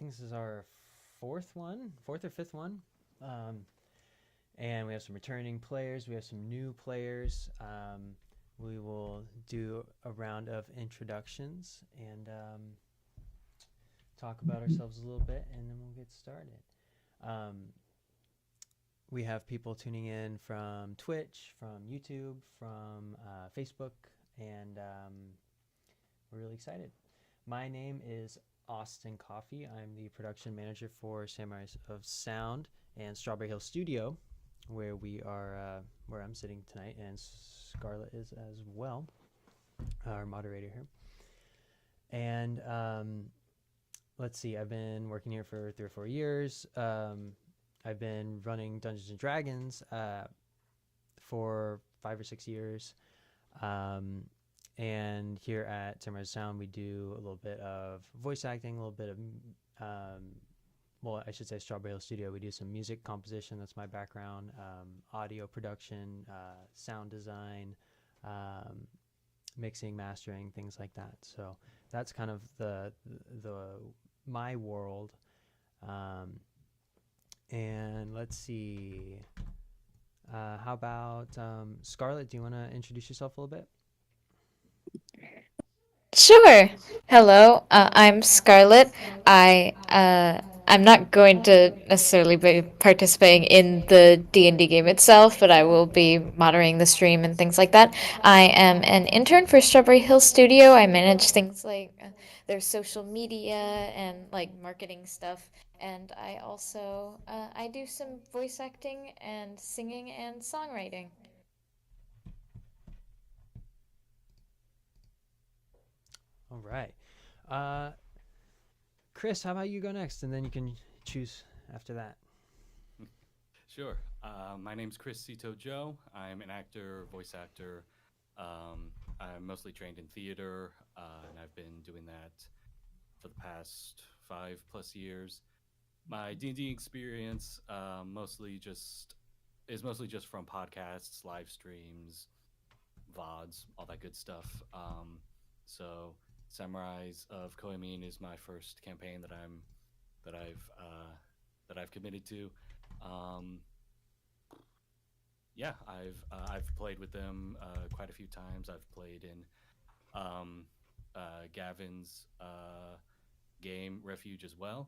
think this is our fourth or fifth one. Um, and we have some returning players. We have some new players. We will do a round of introductions and talk about ourselves a little bit, and then we'll get started. Um, we have people tuning in from Twitch, from YouTube, from Facebook, and we're really excited. My name is Austin Coffey. I'm the production manager for Samurais of Sound and Strawberry Hill Studio, where I'm sitting tonight, and Scarlett is as well, our moderator here. And let's see, I've been working here for 3 or 4 years. I've been running Dungeons and Dragons for 5 or 6 years. And here at Samurai Sound, we do a little bit of voice acting, a little bit of, I should say Strawberry Hill Studio. We do some music composition. That's my background. Audio production, sound design, mixing, mastering, things like that. So that's kind of the my world. And let's see. How about Scarlett? Do you want to introduce yourself a little bit? Sure. Hello, I'm Scarlett. I'm not going to necessarily be participating in the D&D game itself, but I will be moderating the stream and things like that. I am an intern for Strawberry Hill Studio. I manage things like their social media and like marketing stuff. And I also I do some voice acting and singing and songwriting. All right. Uh, Chris, how about you go next, and then you can choose after that. Sure. My name's Chris Cito Joe. I'm an actor, voice actor. I'm mostly trained in theater, and I've been doing that for the past 5+ years. My D&D experience mostly just from podcasts, live streams, VODs, all that good stuff. So Samurais of Koemin is my first campaign that I've that I've committed to. Um, yeah, I've played with them quite a few times. I've played in um, Gavin's game Refuge as well.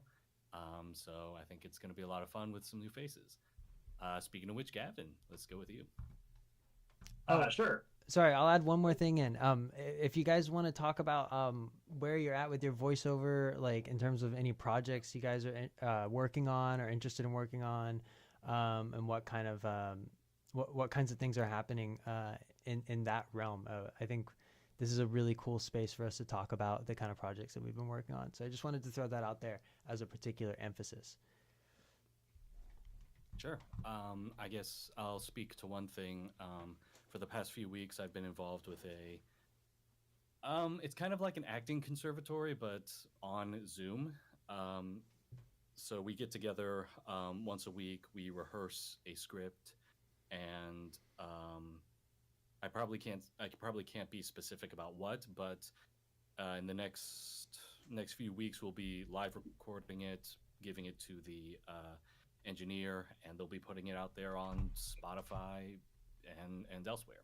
So I think it's going to be a lot of fun with some new faces. Speaking of which, Gavin, let's go with you. Sure. Sorry, I'll add one more thing in. If you guys want to talk about where you're at with your voiceover, like in terms of any projects you guys are working on or interested in working on, and what kind of what kinds of things are happening in that realm, I think this is a really cool space for us to talk about the kind of projects that we've been working on. So I just wanted to throw that out there as a particular emphasis. Sure. I guess I'll speak to one thing. For the past few weeks, I've been involved with a. It's kind of like an acting conservatory, but on Zoom. So we get together once a week. We rehearse a script, and I probably can't be specific about what, but in the next few weeks, we'll be live recording it, giving it to the engineer, and they'll be putting it out there on Spotify and elsewhere.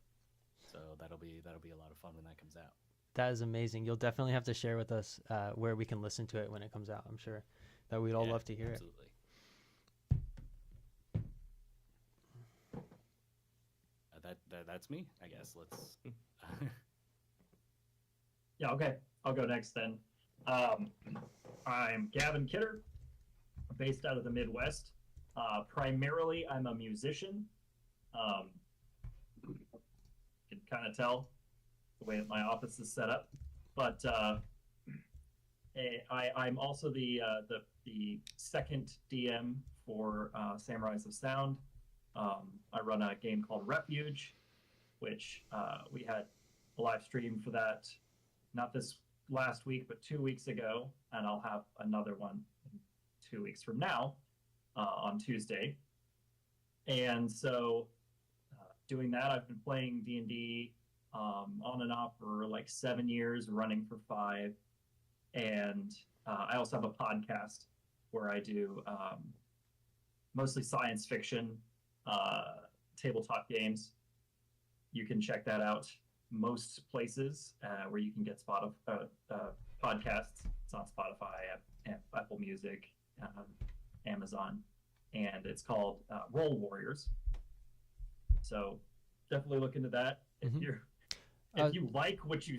So that'll be a lot of fun when that comes out. That is amazing. You'll definitely have to share with us where we can listen to it when it comes out. I'm sure that we'd all Yeah, love to hear absolutely. That's me, I guess. Let's. Yeah, okay. I'll go next then. I'm Gavin Kidder, based out of the Midwest. Primarily, I'm a musician. Um, you can kind of tell the way that my office is set up. But I'm also the second DM for Samurais of Sound. I run a game called Refuge, which we had a live stream for that, not this last week, but 2 weeks ago, and I'll have another one 2 weeks from now on Tuesday. And so, doing that, I've been playing D&D on and off for like 7 years, running for 5, and I also have a podcast where I do mostly science fiction tabletop games. You can check that out most places where you can get podcasts. It's on Spotify, Apple Music, Amazon, and it's called Roll Warriors. So definitely look into that if you like what you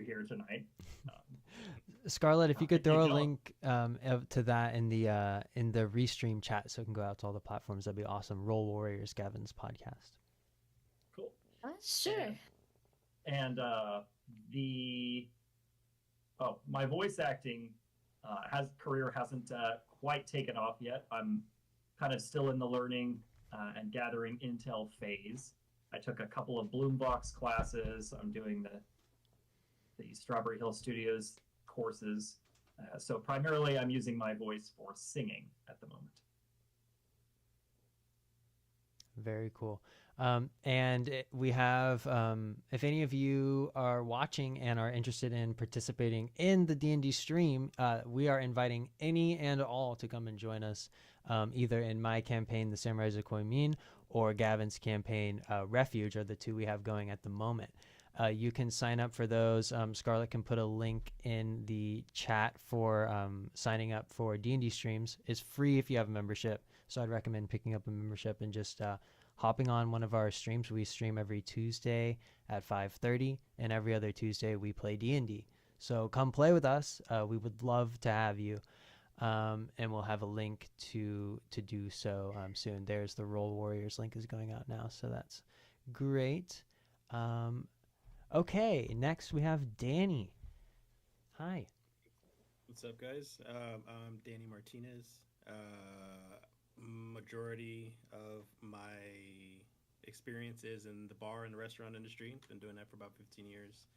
hear tonight. Scarlett, if you could throw a don't. link to that in the restream chat so it can go out to all the platforms, that'd be awesome. Roll Warriors, Gavin's podcast. Cool. Sure. And my voice acting career hasn't quite taken off yet. I'm kind of still in the learning and gathering intel phase. I took a couple of Bloombox classes. I'm doing the Strawberry Hill Studios courses. So primarily I'm using my voice for singing at the moment. Very cool. And we have, if any of you are watching and are interested in participating in the D&D stream, we are inviting any and all to come and join us, either in my campaign, the Samurais of Koemin, or Gavin's campaign, Refuge, are the two we have going at the moment. You can sign up for those. Scarlett can put a link in the chat for signing up for D&D streams. It's free if you have a membership, so I'd recommend picking up a membership and just hopping on one of our streams. We stream every Tuesday at 5:30, and every other Tuesday we play D&D. So come play with us. We would love to have you. And we'll have a link to do so soon. There's the Roll Warriors link is going out now, so that's great. Okay, next we have Danny. Hi. What's up, guys? I'm Danny Martinez. Majority of my experiences in the bar and the restaurant industry. Been doing that for about 15 years.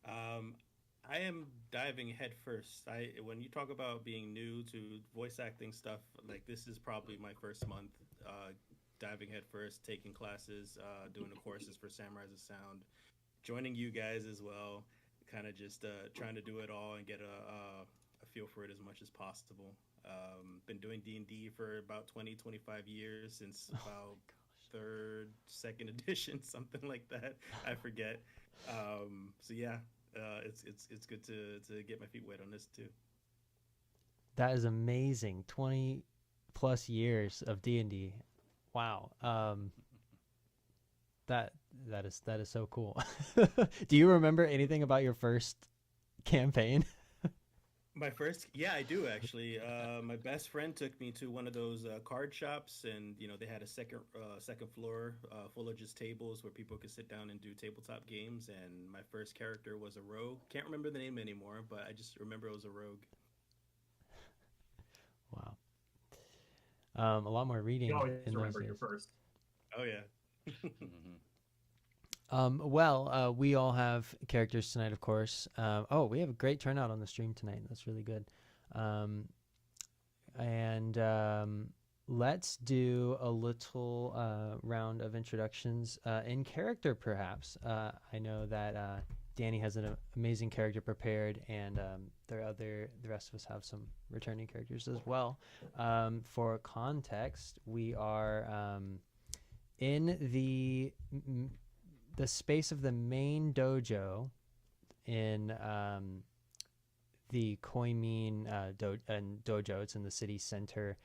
I am diving head first. When you talk about being new to voice acting stuff, like this is probably my first month diving head first, taking classes, doing the courses for Samurais of Sound, joining you guys as well, kind of just trying to do it all and get a feel for it as much as possible. Been doing D&D for about 20-25 years, since about third, second edition, something like that. I forget. So yeah. It's good to get my feet wet on this too. That is amazing. 20 plus years of D&D. Wow. That is so cool. Do you remember anything about your first campaign? My first, yeah, I do actually. My best friend took me to one of those card shops, and they had a second floor full of just tables where people could sit down and do tabletop games. And my first character was a rogue. Can't remember the name anymore, but I just remember it was a rogue. Wow. A lot more reading. You always in remember those your days. first. Oh yeah. We all have characters tonight, of course. We have a great turnout on the stream tonight. That's really good. Let's do a little round of introductions in character, perhaps. I know that Danny has an amazing character prepared, and the rest of us have some returning characters as well. For context, we are in the space of the main dojo in the Koemin dojo. It's in the city center,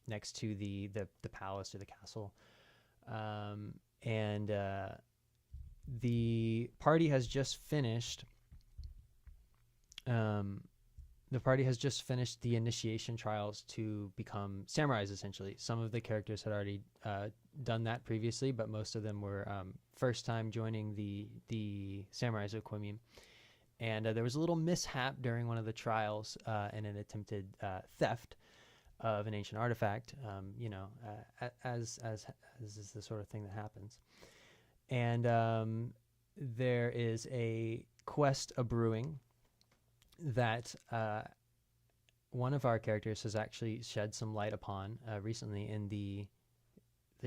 next to the palace or the castle, and the party has just finished. The party has just finished the initiation trials to become samurais, essentially. Some of the characters had already done that previously, but most of them were first time joining the Samurais of Koemin. And there was a little mishap during one of the trials and an attempted theft of an ancient artifact, as is the sort of thing that happens. And there is a quest a-brewing that one of our characters has actually shed some light upon recently in the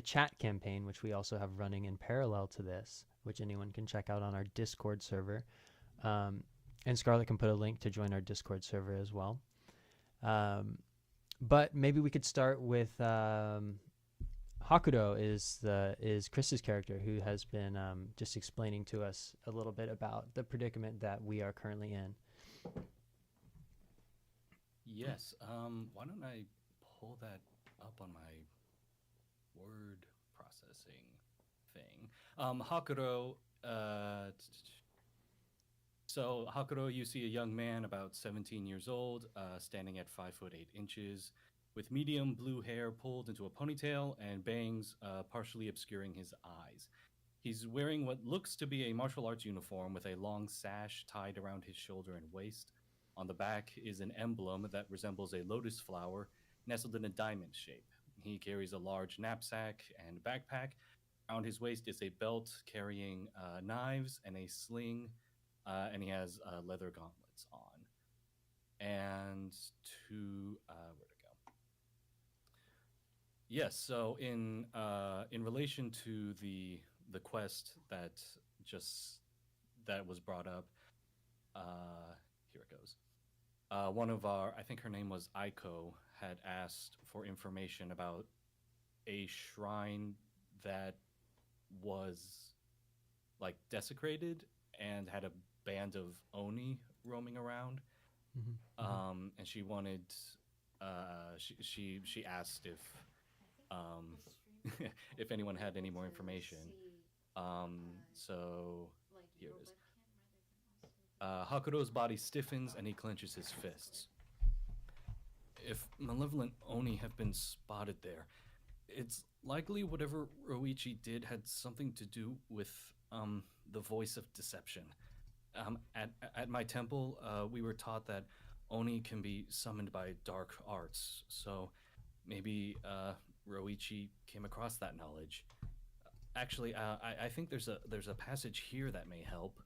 chat campaign, which we also have running in parallel to this, which anyone can check out on our Discord server. And Scarlett can put a link to join our Discord server as well. But maybe we could start with Hakudo is Chris's character, who has been just explaining to us a little bit about the predicament that we are currently in. Yes. Why don't I pull that up on my word processing thing? Hakuro. So Hakuro, you see a young man about 17 years old, standing at 5'8" with medium blue hair pulled into a ponytail and bangs partially obscuring his eyes. He's wearing what looks to be a martial arts uniform with a long sash tied around his shoulder and waist. On the back is an emblem that resembles a lotus flower nestled in a diamond shape. He carries a large knapsack and backpack. Around his waist is a belt carrying knives and a sling, and he has leather gauntlets on. And where'd it go? Yes. So in relation to the quest that was brought up, here it goes. One of I think her name was Aiko, had asked for information about a shrine that was like desecrated and had a band of Oni roaming around. And she wanted, she asked if anyone had any more information. So here it is. Hakuro's body stiffens and he clenches his fists. If malevolent Oni have been spotted there, it's likely whatever Roichi did had something to do with the voice of deception. At my temple, we were taught that Oni can be summoned by dark arts, so maybe Roichi came across that knowledge. Actually, I think there's a passage here that may help.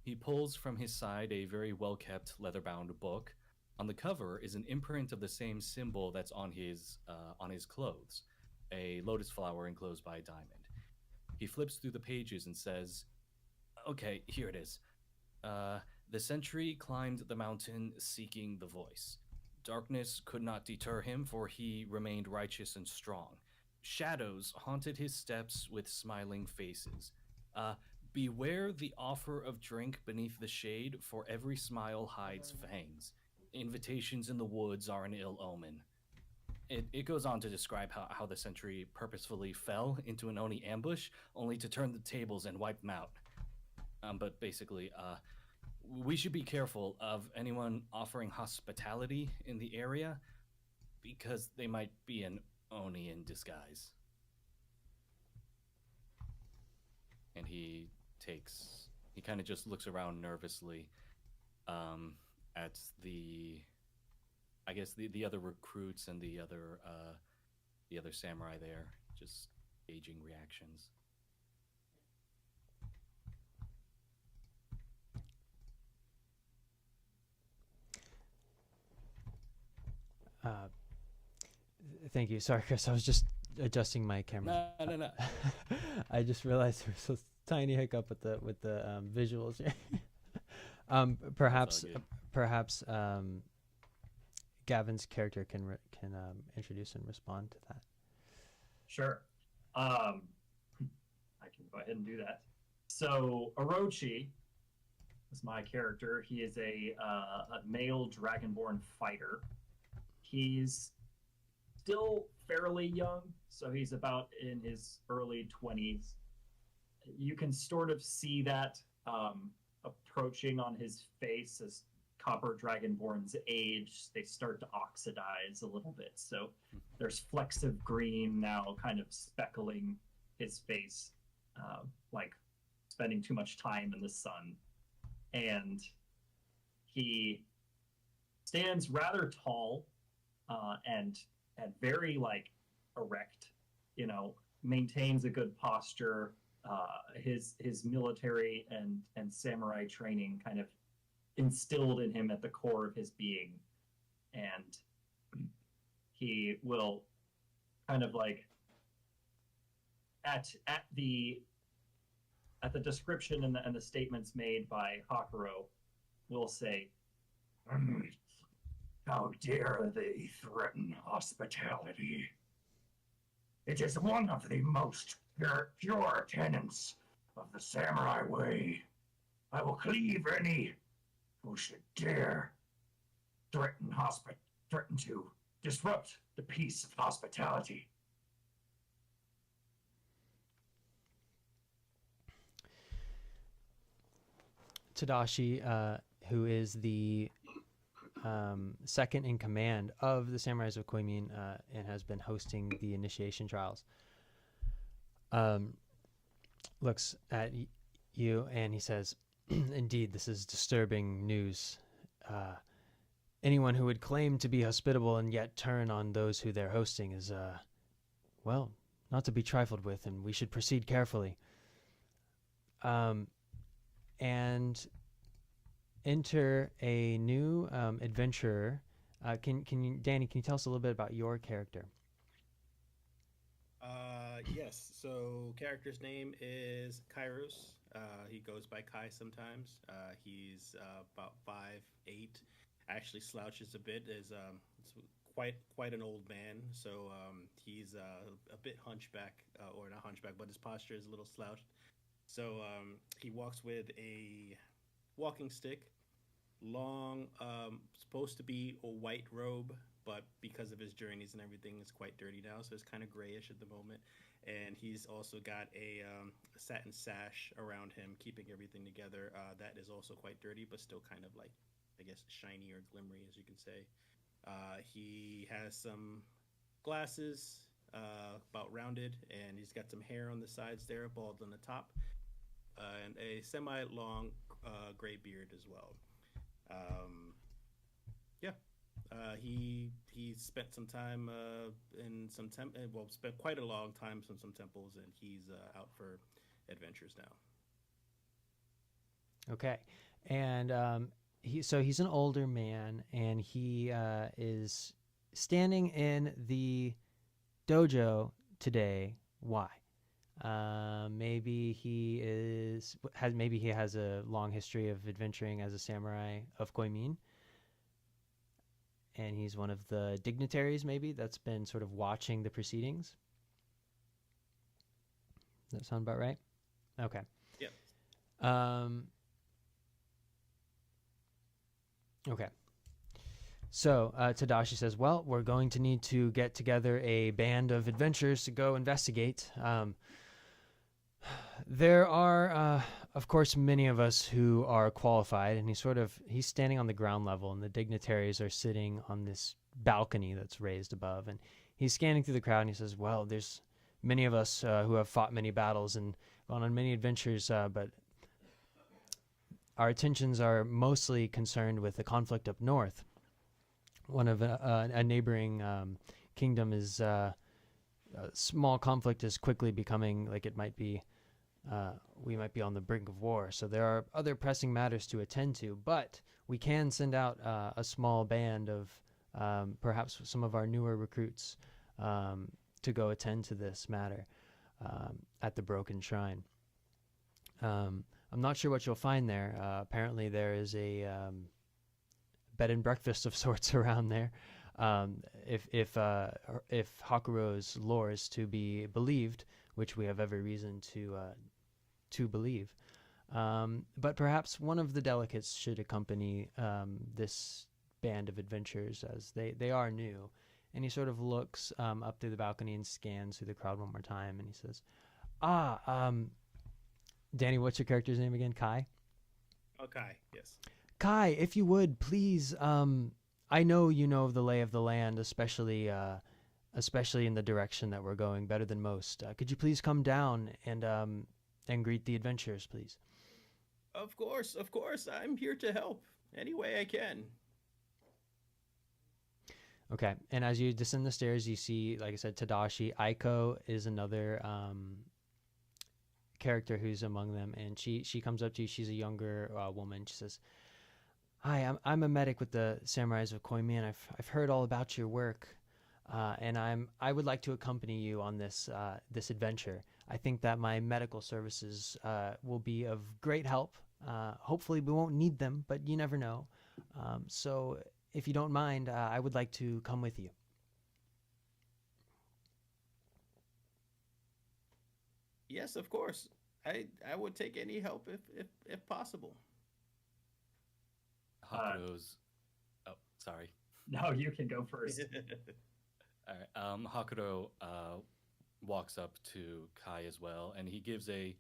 He pulls from his side a very well-kept leather-bound book. On the cover is an imprint of the same symbol that's on his clothes, a lotus flower enclosed by a diamond. He flips through the pages and says, "Okay, here it is. The sentry climbed the mountain seeking the voice. Darkness could not deter him, for he remained righteous and strong. Shadows haunted his steps with smiling faces. Beware the offer of drink beneath the shade, for every smile hides fangs. Invitations in the woods are an ill omen." It goes on to describe how the sentry purposefully fell into an Oni ambush, only to turn the tables and wipe them out. But basically, we should be careful of anyone offering hospitality in the area, because they might be an Oni in disguise. And he kind of just looks around nervously at the other recruits and the other samurai there, just gauging reactions. Thank you. Sorry, Chris. I was just adjusting my camera. No. I just realized there was a tiny hiccup with the visuals here. Perhaps Gavin's character can introduce and respond to that. Sure. I can go ahead and do that. So Orochi is my character. He is a male dragonborn fighter. He's still fairly young, so he's about in his early 20s. You can sort of see that approaching on his face as copper dragonborns age. They start to oxidize a little bit, so there's flecks of green now kind of speckling his face, like spending too much time in the sun. And he stands rather tall and very like erect, maintains a good posture. His military and samurai training kind of instilled in him at the core of his being, and he will kind of like at the description and the statements made by Hakuro will say, How dare they threaten hospitality? It is one of the most pure tenets of the samurai way. I will cleave any who should dare threaten to disrupt the peace of hospitality. Tadashi, who is the second in command of the Samurais of Koemin and has been hosting the initiation trials, looks at you and he says, "Indeed, this is disturbing news. Anyone who would claim to be hospitable and yet turn on those who they're hosting is, well, not to be trifled with, and we should proceed carefully." And enter a new adventurer. Danny, can you tell us a little bit about your character? Yes. So character's name is Kairos. He goes by Kai sometimes. He's about 5'8". Actually slouches a bit. Is quite an old man. So he's a bit hunchback, or not hunchback, but his posture is a little slouched. So he walks with a walking stick, long, supposed to be a white robe, but because of his journeys and everything, it's quite dirty now, so it's kind of grayish at the moment. And he's also got a satin sash around him, keeping everything together. That is also quite dirty, but still kind of like, I guess, shiny or glimmery, as you can say. He has some glasses, about rounded, and he's got some hair on the sides there, bald on the top, and a semi-long gray beard as well. Um, yeah, he spent some time in some well, spent quite a long time in some temples, and he's out for adventures now. Okay, and he's an older man, and he is standing in the dojo today. Why? Maybe he has a long history of adventuring as a samurai of Koimin, and he's one of the dignitaries maybe that's been sort of watching the proceedings. Does that sound about right? Okay. Yep. Okay. So Tadashi says, well, we're going to need to get together a band of adventurers to go investigate. There are, of course, many of us who are qualified, and he's standing on the ground level, and the dignitaries are sitting on this balcony that's raised above, and he's scanning through the crowd, and he says, well, there's many of us who have fought many battles and gone on many adventures, but our attentions are mostly concerned with the conflict up north. One of a neighboring kingdom is a small conflict is quickly becoming like it might be. We might be on the brink of war, so there are other pressing matters to attend to. But we can send out a small band of perhaps some of our newer recruits to go attend to this matter at the Broken Shrine. I'm not sure what you'll find there. Apparently, there is a bed and breakfast of sorts around there. If Hakuro's lore is to be believed, which we have every reason to believe, but perhaps one of the delegates should accompany this band of adventurers, as they are new. And he sort of looks up through the balcony and scans through the crowd one more time, and he says, Danny, what's your character's name again? Kai? Oh, Kai, yes. Kai, if you would, please, I know you know the lay of the land, especially in the direction that we're going, better than most. Could you please come down and greet the adventurers, please? Of course. I'm here to help any way I can. Okay, and as you descend the stairs, you see, like I said, Tadashi. Aiko is another character who's among them, and she comes up to you. She's a younger woman. She says, "Hi, I'm a medic with the Samurais of Koemin. I've heard all about your work, and I would like to accompany you on this adventure. I think that my medical services will be of great help. Hopefully, we won't need them, but you never know. So, if you don't mind, I would like to come with you. Yes, of course. I would take any help if possible. Hakuro's. Oh, sorry. No, you can go first. All right. Hakuro walks up to Kai as well, and he gives a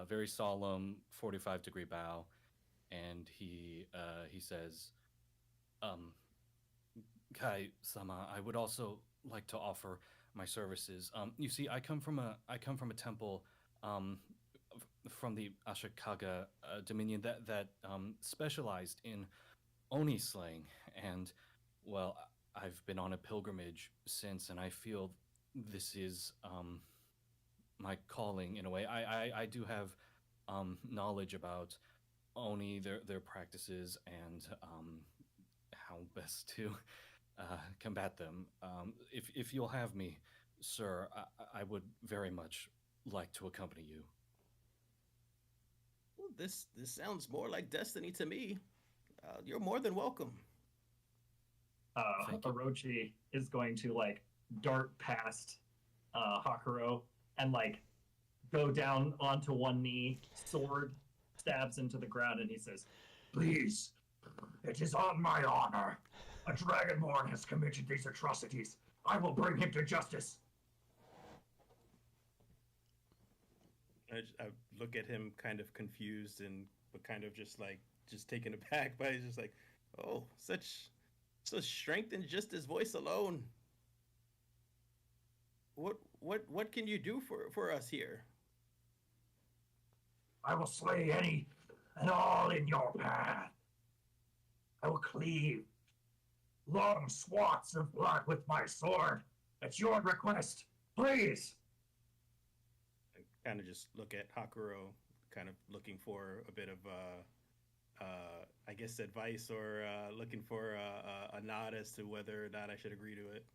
very solemn 45-degree bow, and he says, um, "Kai-sama, I would also like to offer my services. You see, I come from a temple from the Ashikaga Dominion that specialized in oni slaying, and well, I've been on a pilgrimage since, and I feel this is my calling in a way. I do have knowledge about oni, their practices, and how best to combat them. If you'll have me, sir, I would very much like to accompany you. Well, this sounds more like destiny to me. You're more than welcome. Thank you. Orochi is going to like dart past Hakuro and like go down onto one knee, sword stabs into the ground, and he says, Please, it is on my honor. A dragonborn has committed these atrocities. I will bring him to justice. I look at him kind of confused and but kind of just taken aback by just like, oh, such strength in just his voice alone. What can you do for us here? I will slay any and all in your path. I will cleave long swaths of blood with my sword at your request. Please. I kind of just look at Hakuro, kind of looking for a bit of I guess advice or looking for a nod as to whether or not I should agree to it.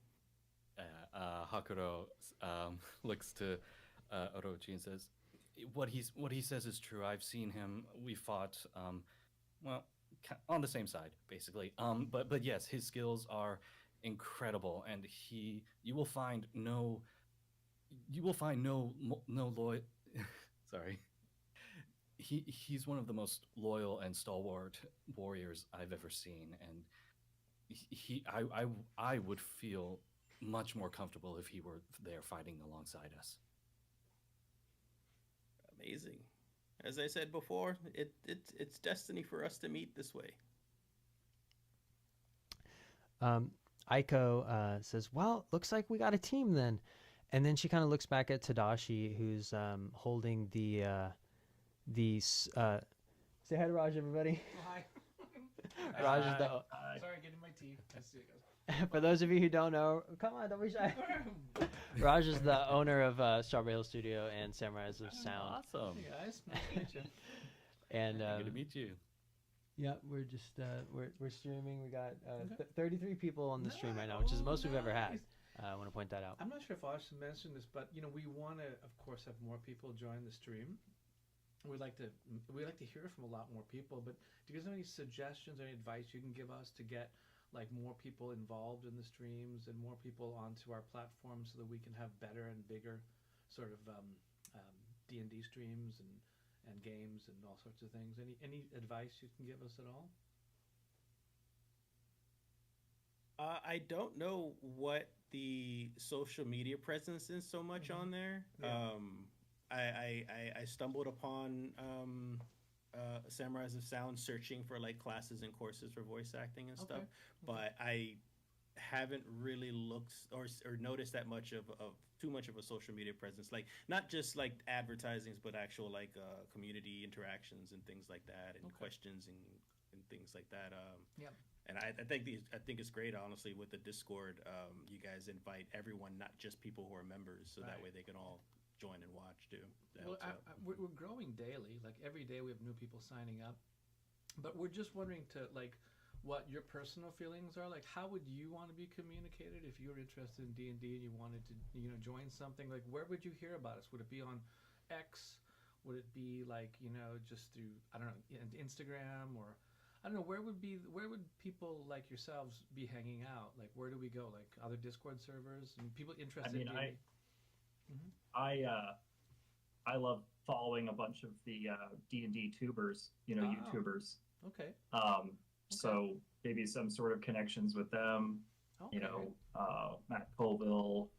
Hakuro looks to Orochi and says, what he says is true. I've seen him. We fought, well, on the same side, basically. But yes, his skills are incredible, and you will find no loyal. Sorry. He's one of the most loyal and stalwart warriors I've ever seen, and I would feel much more comfortable if he were there fighting alongside us. Amazing. As I said before, it's destiny for us to meet this way. Aiko says, "Well, looks like we got a team then." And then she kind of looks back at Tadashi, who's holding say hi to Raj, everybody. Oh, hi. Raj is the. Sorry, getting my tea. Let's see it goes. For those of you who don't know, come on, don't be shy. Raj is the owner of Strawberry Hill Studio and Samurais of Sound. Awesome. Hey guys, nice to meet you. And Good to meet you. yeah, we're just we're streaming. We got 33 people on the stream right now, which is the most we've ever had. I want to point that out. I'm not sure if I should mention this, but we want to, of course, have more people join the stream. We'd like to hear from a lot more people. But do you guys have any suggestions or any advice you can give us to get like more people involved in the streams and more people onto our platform so that we can have better and bigger sort of D&D streams and games and all sorts of things? Any advice you can give us at all? I don't know what the social media presence is so much on there. Yeah. I stumbled upon Samurais of Sound searching for like classes and courses for voice acting and stuff, but I haven't really looked or noticed that much of too much of a social media presence, like not just like advertisings, but actual like community interactions and things like that, and questions and things like that. Yeah. And I think it's great, honestly, with the Discord. You guys invite everyone, not just people who are members, so that way they can all join and watch too. Well, we're growing daily. Like every day we have new people signing up, but we're just wondering what your personal feelings are. Like, how would you want to be communicated if you were interested in D&D and you wanted to join something? Like, where would you hear about us? Would it be on X? Would it be like just through, I don't know, Instagram? Or I don't know, where would people like yourselves be hanging out? Like, where do we go? Like other Discord servers and people I interested mean, in D&D? Hmm. I love following a bunch of the D&D tubers, Oh, YouTubers. okay, okay, So maybe some sort of connections with them. okay. Matt Colville,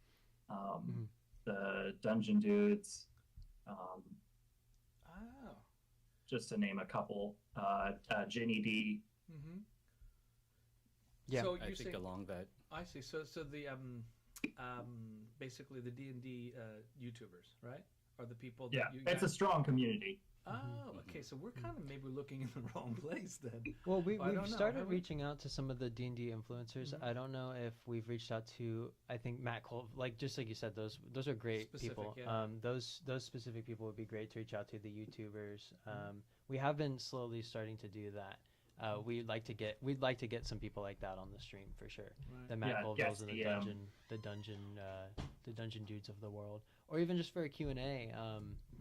um, Mhm. the Dungeon Dudes, um, Oh. just to name a couple. Jenny D. Mm-hmm. Yeah. So I you're think saying, along that. I see. So the basically the D&D YouTubers, right? Are the people that Yeah, you it's guys? a strong community. Oh, okay. So we're kind of maybe looking in the wrong place then. Well, Well, I we've don't know. started Have we? reaching out to some of the D&D influencers. Mhm. I don't know if we've reached out to. I think Matt Cole, like just like you said, those are great Specific, people. yeah. Those specific people would be great to reach out to. The YouTubers. Mhm. We have been slowly starting to do that. We'd like to get some people like that on the stream for sure. Right. The Matt Yeah, Colvilles guest and DM. the dungeon dudes of the world, or even just for a Q&A.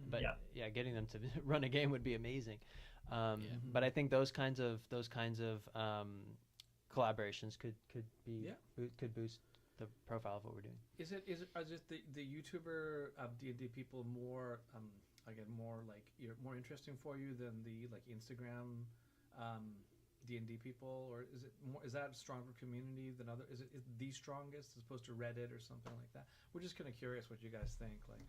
But Yeah. yeah, getting them to run a game would be amazing. Yeah. But I think those kinds of collaborations Yeah. could boost the profile of what we're doing. Are just the YouTuber D&D people more again more like more interesting for you than the like Instagram D&D people, or is that a stronger community than other? Is the strongest as opposed to Reddit or something like that? We're just kind of curious what you guys think. Like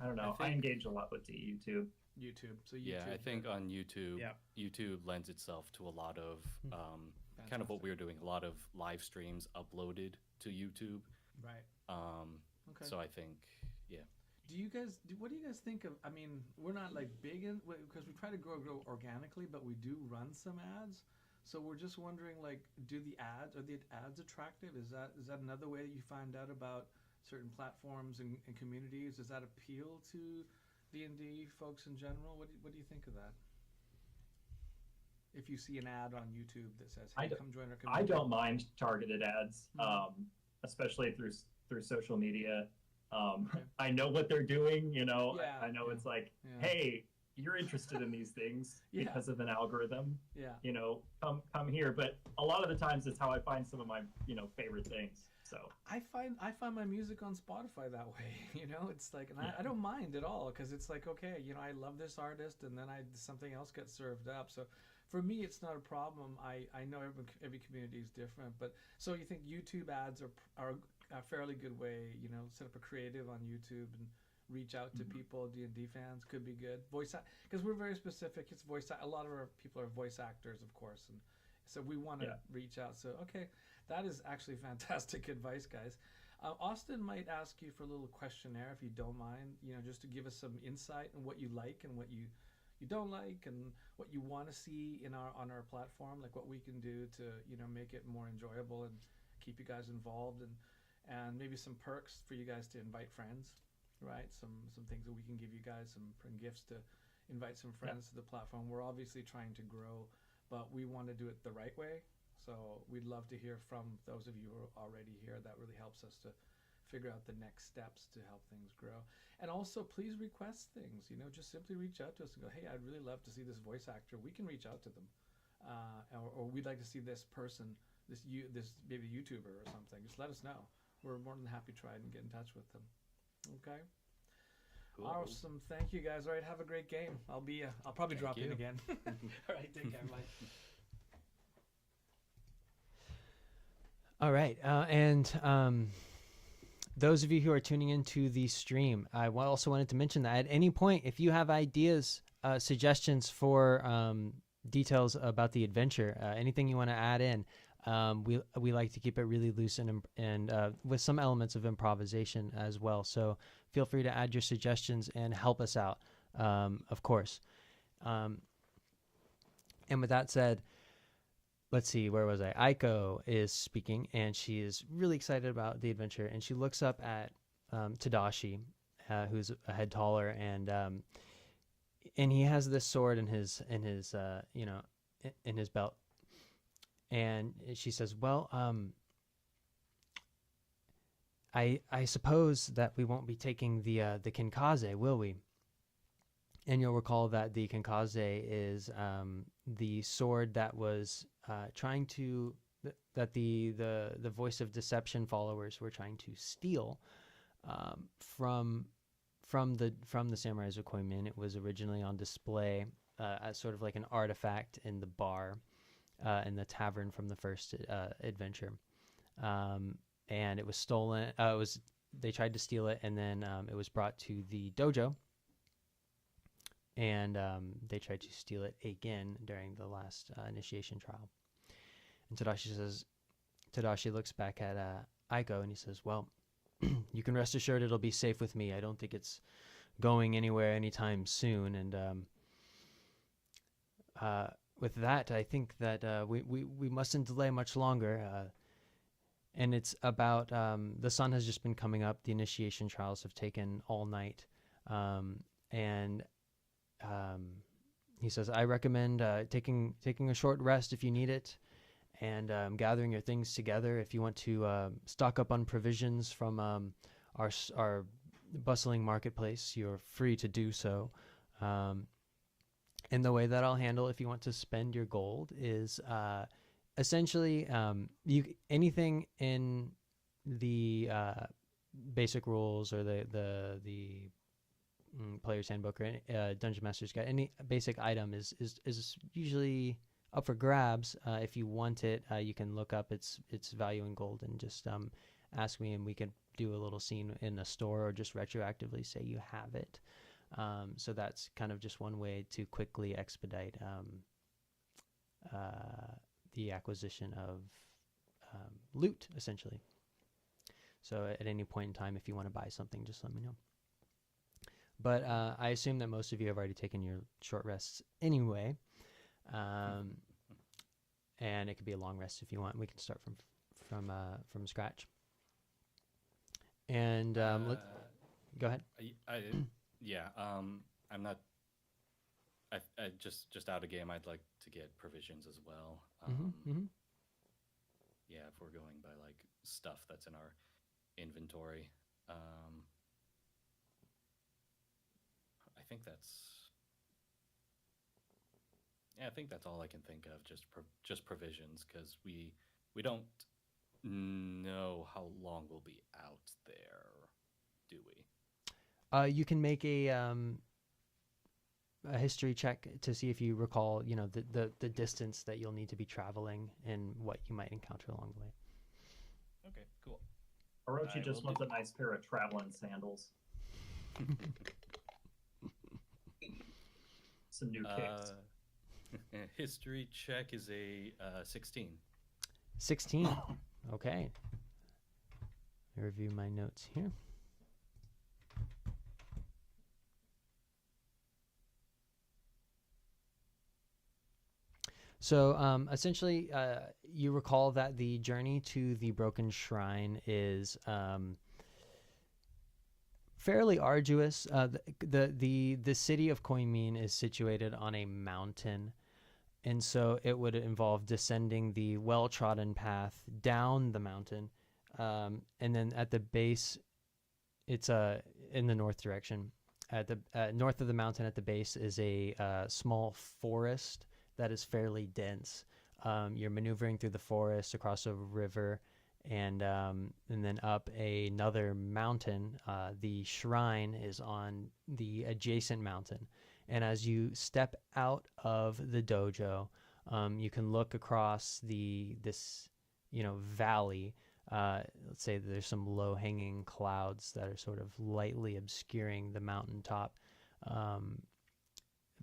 I don't know. I I think- engage a lot with the YouTube. YouTube. So YouTube. Yeah, I think on YouTube, Yeah. YouTube lends itself to a lot of kind of what Fantastic. we're doing, a lot of live streams uploaded to YouTube. Right. Okay. So I think, yeah. What do you guys think of? I mean, we're not like big in because we try to grow organically, but we do run some ads. So we're just wondering, like, are the ads attractive? Is that another way that you find out about certain platforms and communities? Does that appeal to D&D folks in general? What do you think of that? If you see an ad on YouTube that says, I "Hey, don't- come join our I community." don't mind targeted ads, Mhm. especially through social media. Okay. I know what they're doing. Yeah, I know yeah, it's like, yeah. hey, you're interested in these things Yeah. because of an algorithm. Yeah. Come here. But a lot of the times, it's how I find some of my favorite things. So I find my music on Spotify that way. It's like, and Yeah. I don't mind at all because it's like, okay, I love this artist, and then something else gets served up. So for me, it's not a problem. I know every community is different, but so you think YouTube ads are a fairly good way, set up a creative on YouTube and reach out to Mhm. people, D&D fans could be good. Because we're very specific. It's a lot of our people are voice actors, of course, and so we want to Yeah. reach out. So okay, that is actually fantastic advice, guys. Austin might ask you for a little questionnaire if you don't mind, just to give us some insight on what you like and what you don't like, and what you want to see on our platform, like what we can do to make it more enjoyable and keep you guys involved, and maybe some perks for you guys to invite friends, right? Some things that we can give you guys, some gifts to invite some friends to the platform. We're obviously trying to grow, but we want to do it the right way. So we'd love to hear from those of you who are already here. That really helps us to figure out the next steps to help things grow. And also, please request things. Just simply reach out to us and go, "Hey, I'd really love to see this voice actor." We can reach out to them, or we'd like to see this person, this maybe YouTuber or something. Just let us know. We're more than happy to try and get in touch with them. Okay. Cool. Awesome. Thank you, guys. All right. Have a great game. I'll probably Thank drop in you. again. All right. Take care. Bye. All right, and those of you who are tuning into the stream, I also wanted to mention that at any point, if you have ideas, suggestions for details about the adventure, anything you want to add in, we like to keep it really loose and with some elements of improvisation as well. So feel free to add your suggestions and help us out, of course. And with that said, let's see, where was I? Aiko is speaking, and she is really excited about the adventure, and she looks up at Tadashi, who's a head taller, and he has this sword in his belt, and she says, "Well, I suppose that we won't be taking the Kinkaze, will we?" And you'll recall that the Kenkaze is the sword that was trying to that the voice of deception followers were trying to steal from the Samurais of Koemin. It was originally on display as sort of like an artifact in the bar in the tavern from the first adventure, and it was stolen. They tried to steal it, and then it was brought to the dojo, and they tried to steal it again during the last initiation trial. And Tadashi looks back at Aiko and he says, "Well, you can rest assured it'll be safe with me. I don't think it's going anywhere anytime soon." And with that, I think that we mustn't delay much longer. And it's about the sun has just been coming up. The initiation trials have taken all night, and he says, "I recommend taking a short rest if you need it, and gathering your things together. If you want to stock up on provisions from our bustling marketplace, you're free to do so. And the way that I'll handle if you want to spend your gold is essentially anything in the basic rules or the player's handbook or dungeon master's guide. Any basic item is usually up for grabs. If you want it, you can look up its value in gold and just ask me, and we could do a little scene in the store or just retroactively say you have it. So that's kind of just one way to quickly expedite the acquisition of loot, essentially. So at any point in time, if you want to buy something, just let me know. But I assume that most of you have already taken your short rests anyway. And it could be a long rest if you want. We can start from scratch. And go ahead. I'm not. I just out of game. I'd like to get provisions as well. Yeah, if we're going by like stuff that's in our inventory. I think that's all I can think of. Just provisions, because we don't know how long we'll be out there, do we? You can make a history check to see if you recall, the distance that you'll need to be traveling and what you might encounter along the way. Okay, cool. Orochi just wants a nice pair of traveling sandals. Some new kicks. History check is a 16. 16. Okay. Let me review my notes here. So essentially, you recall that the journey to the Broken Shrine is fairly arduous. The city of Koemin is situated on a mountain, and so it would involve descending the well-trodden path down the mountain, and then at the base, it's in the north direction. At the north of the mountain, at the base, is a small forest that is fairly dense. You're maneuvering through the forest across a river, and then up another mountain. The shrine is on the adjacent mountain, and as you step out of the dojo, you can look across this valley. Let's say there's some low-hanging clouds that are sort of lightly obscuring the mountaintop,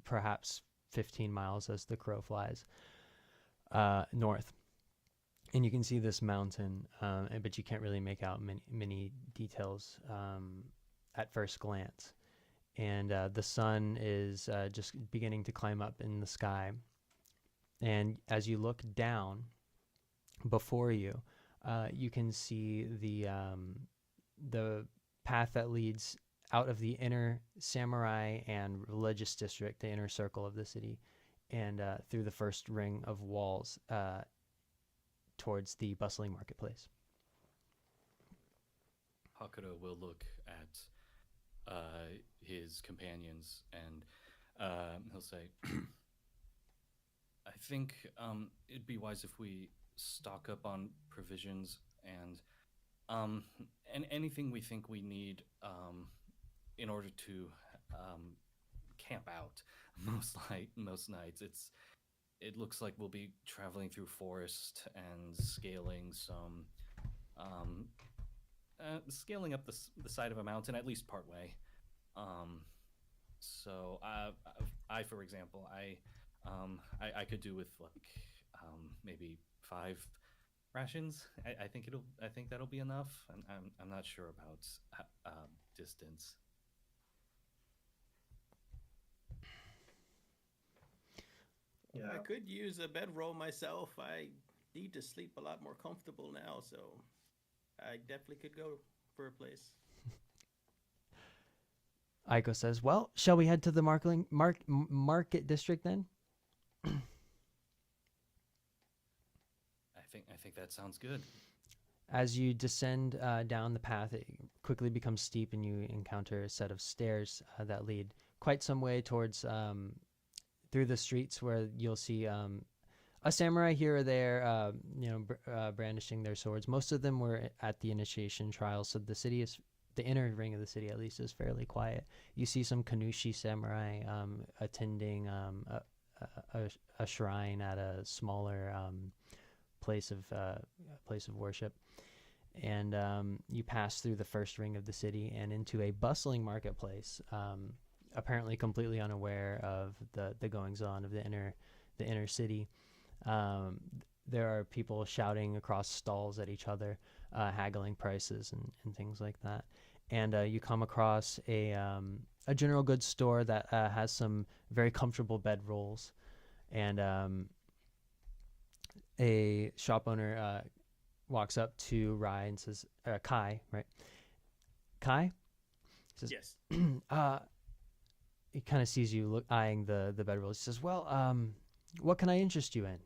perhaps 15 miles as the crow flies north. And you can see this mountain, but you can't really make out many details at first glance. And the sun is just beginning to climb up in the sky. And as you look down before you, you can see the path that leads out of the inner samurai and religious district, the inner circle of the city, and through the first ring of walls towards the bustling marketplace. Hakuto will look at his companions and He'll say, I think it'd be wise if we stock up on provisions um, and anything we think we need in order to um, camp out most nights. It looks like we'll be traveling through forest and um, scaling up the side of a mountain at least part way. Um, so for example, I could do with like maybe 5 rations. I think that'll be enough. I'm not sure about distance. Yeah. I could use a bedroll myself. I need to sleep a lot more comfortable now, so I definitely could go for a place. Aiko says, "Well, shall we head to the market district then?" I think that sounds good. As you descend down the path, it quickly becomes steep, and you encounter a set of stairs that lead quite some way towards through the streets, where you'll see a samurai here or there, brandishing their swords. Most of them were at the initiation trial, so the inner ring of the city at least is fairly quiet. You see some Kanushi samurai attending a shrine at a smaller place of worship, and you pass through the first ring of the city and into a bustling marketplace, apparently completely unaware of the goings on of the inner city. There are people shouting across stalls at each other, haggling prices and things like that. And you come across a general goods store that has some very comfortable bedrolls, and a shop owner walks up to Rai and says, Kai, right? Kai? He says, Yes. He kind of sees you eyeing the bedrolls. He says, well, what can I interest you in?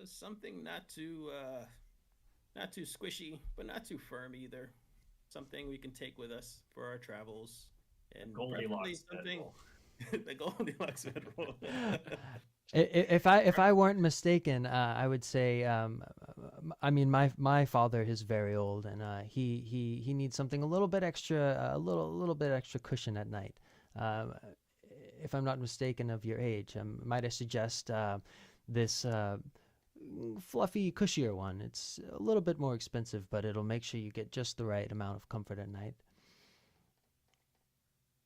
Something not too squishy, but not too firm either. Something we can take with us for our travels, and preferably Goldilocks something bedroll. the Goldilocks bedroll. If I weren't mistaken, I would say, I mean, my father is very old, and he needs something a little bit extra, a little bit extra cushion at night. Um, if I'm not mistaken of your age, might I suggest this fluffy, cushier one? It's a little bit more expensive, but it'll make sure you get just the right amount of comfort at night.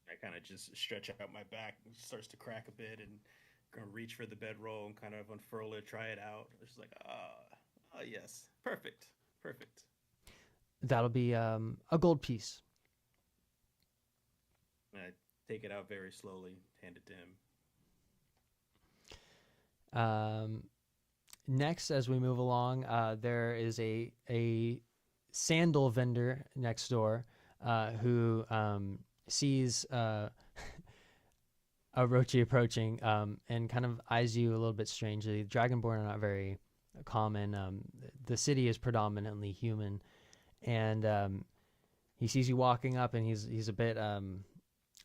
I kind of just stretch out my back, it starts to crack a bit, and gonna reach for the bedroll and kind of unfurl it, try it out. It's like, yes, perfect. That'll be a gold piece. And I take it out very slowly, hand it to him. Next, as we move along, there is a sandal vendor next door who sees Orochi approaching and kind of eyes you a little bit strangely. Dragonborn are not very common. The city is predominantly human, and he sees you walking up, and he's a bit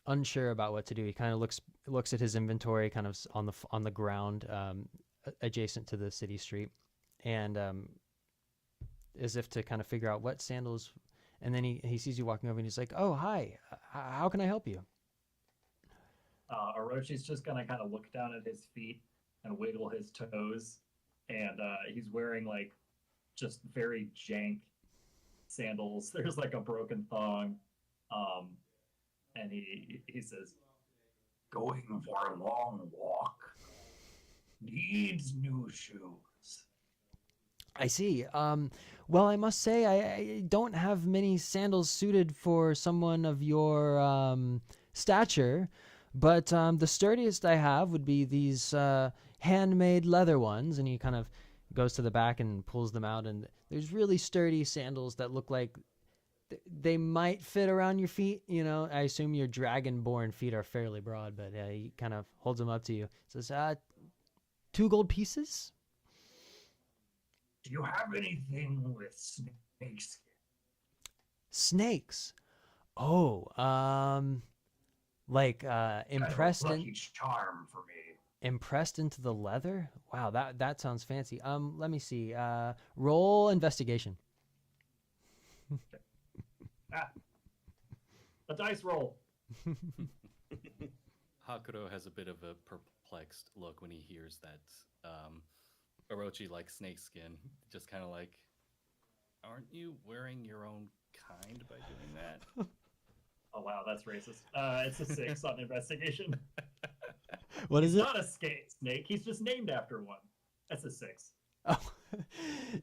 unsure about what to do. He kind of looks at his inventory, kind of on the ground adjacent to the city street, and as if to kind of figure out what sandals. And then he sees you walking over, and he's like, "Oh, hi. How can I help you?" Orochi's just gonna kind of look down at his feet and wiggle his toes, and he's wearing like just very jank sandals. There's like a broken thong, and he says, Going for a long walk. Needs new shoes. I see. Well, I must say I don't have many sandals suited for someone of your stature, but the sturdiest I have would be these handmade leather ones. And he kind of goes to the back and pulls them out, and there's really sturdy sandals that look like they might fit around your feet. You know, I assume your dragon-born feet are fairly broad, but he kind of holds them up to you. Says, 2 gold pieces? Do you have anything with snakeskin? Snakes? Oh, Like Kind of a lucky charm for me. impressed into the leather. Wow, that sounds fancy. Let me see. Roll investigation. Ah, a dice roll. Hakuro has a bit of a perplexed look when he hears that Orochi likes snakeskin. Just kind of like, aren't you wearing your own kind by doing that? Oh wow, that's racist. It's a 6 on investigation. What He's is it? not a snake. He's just named after one. That's a 6. Oh,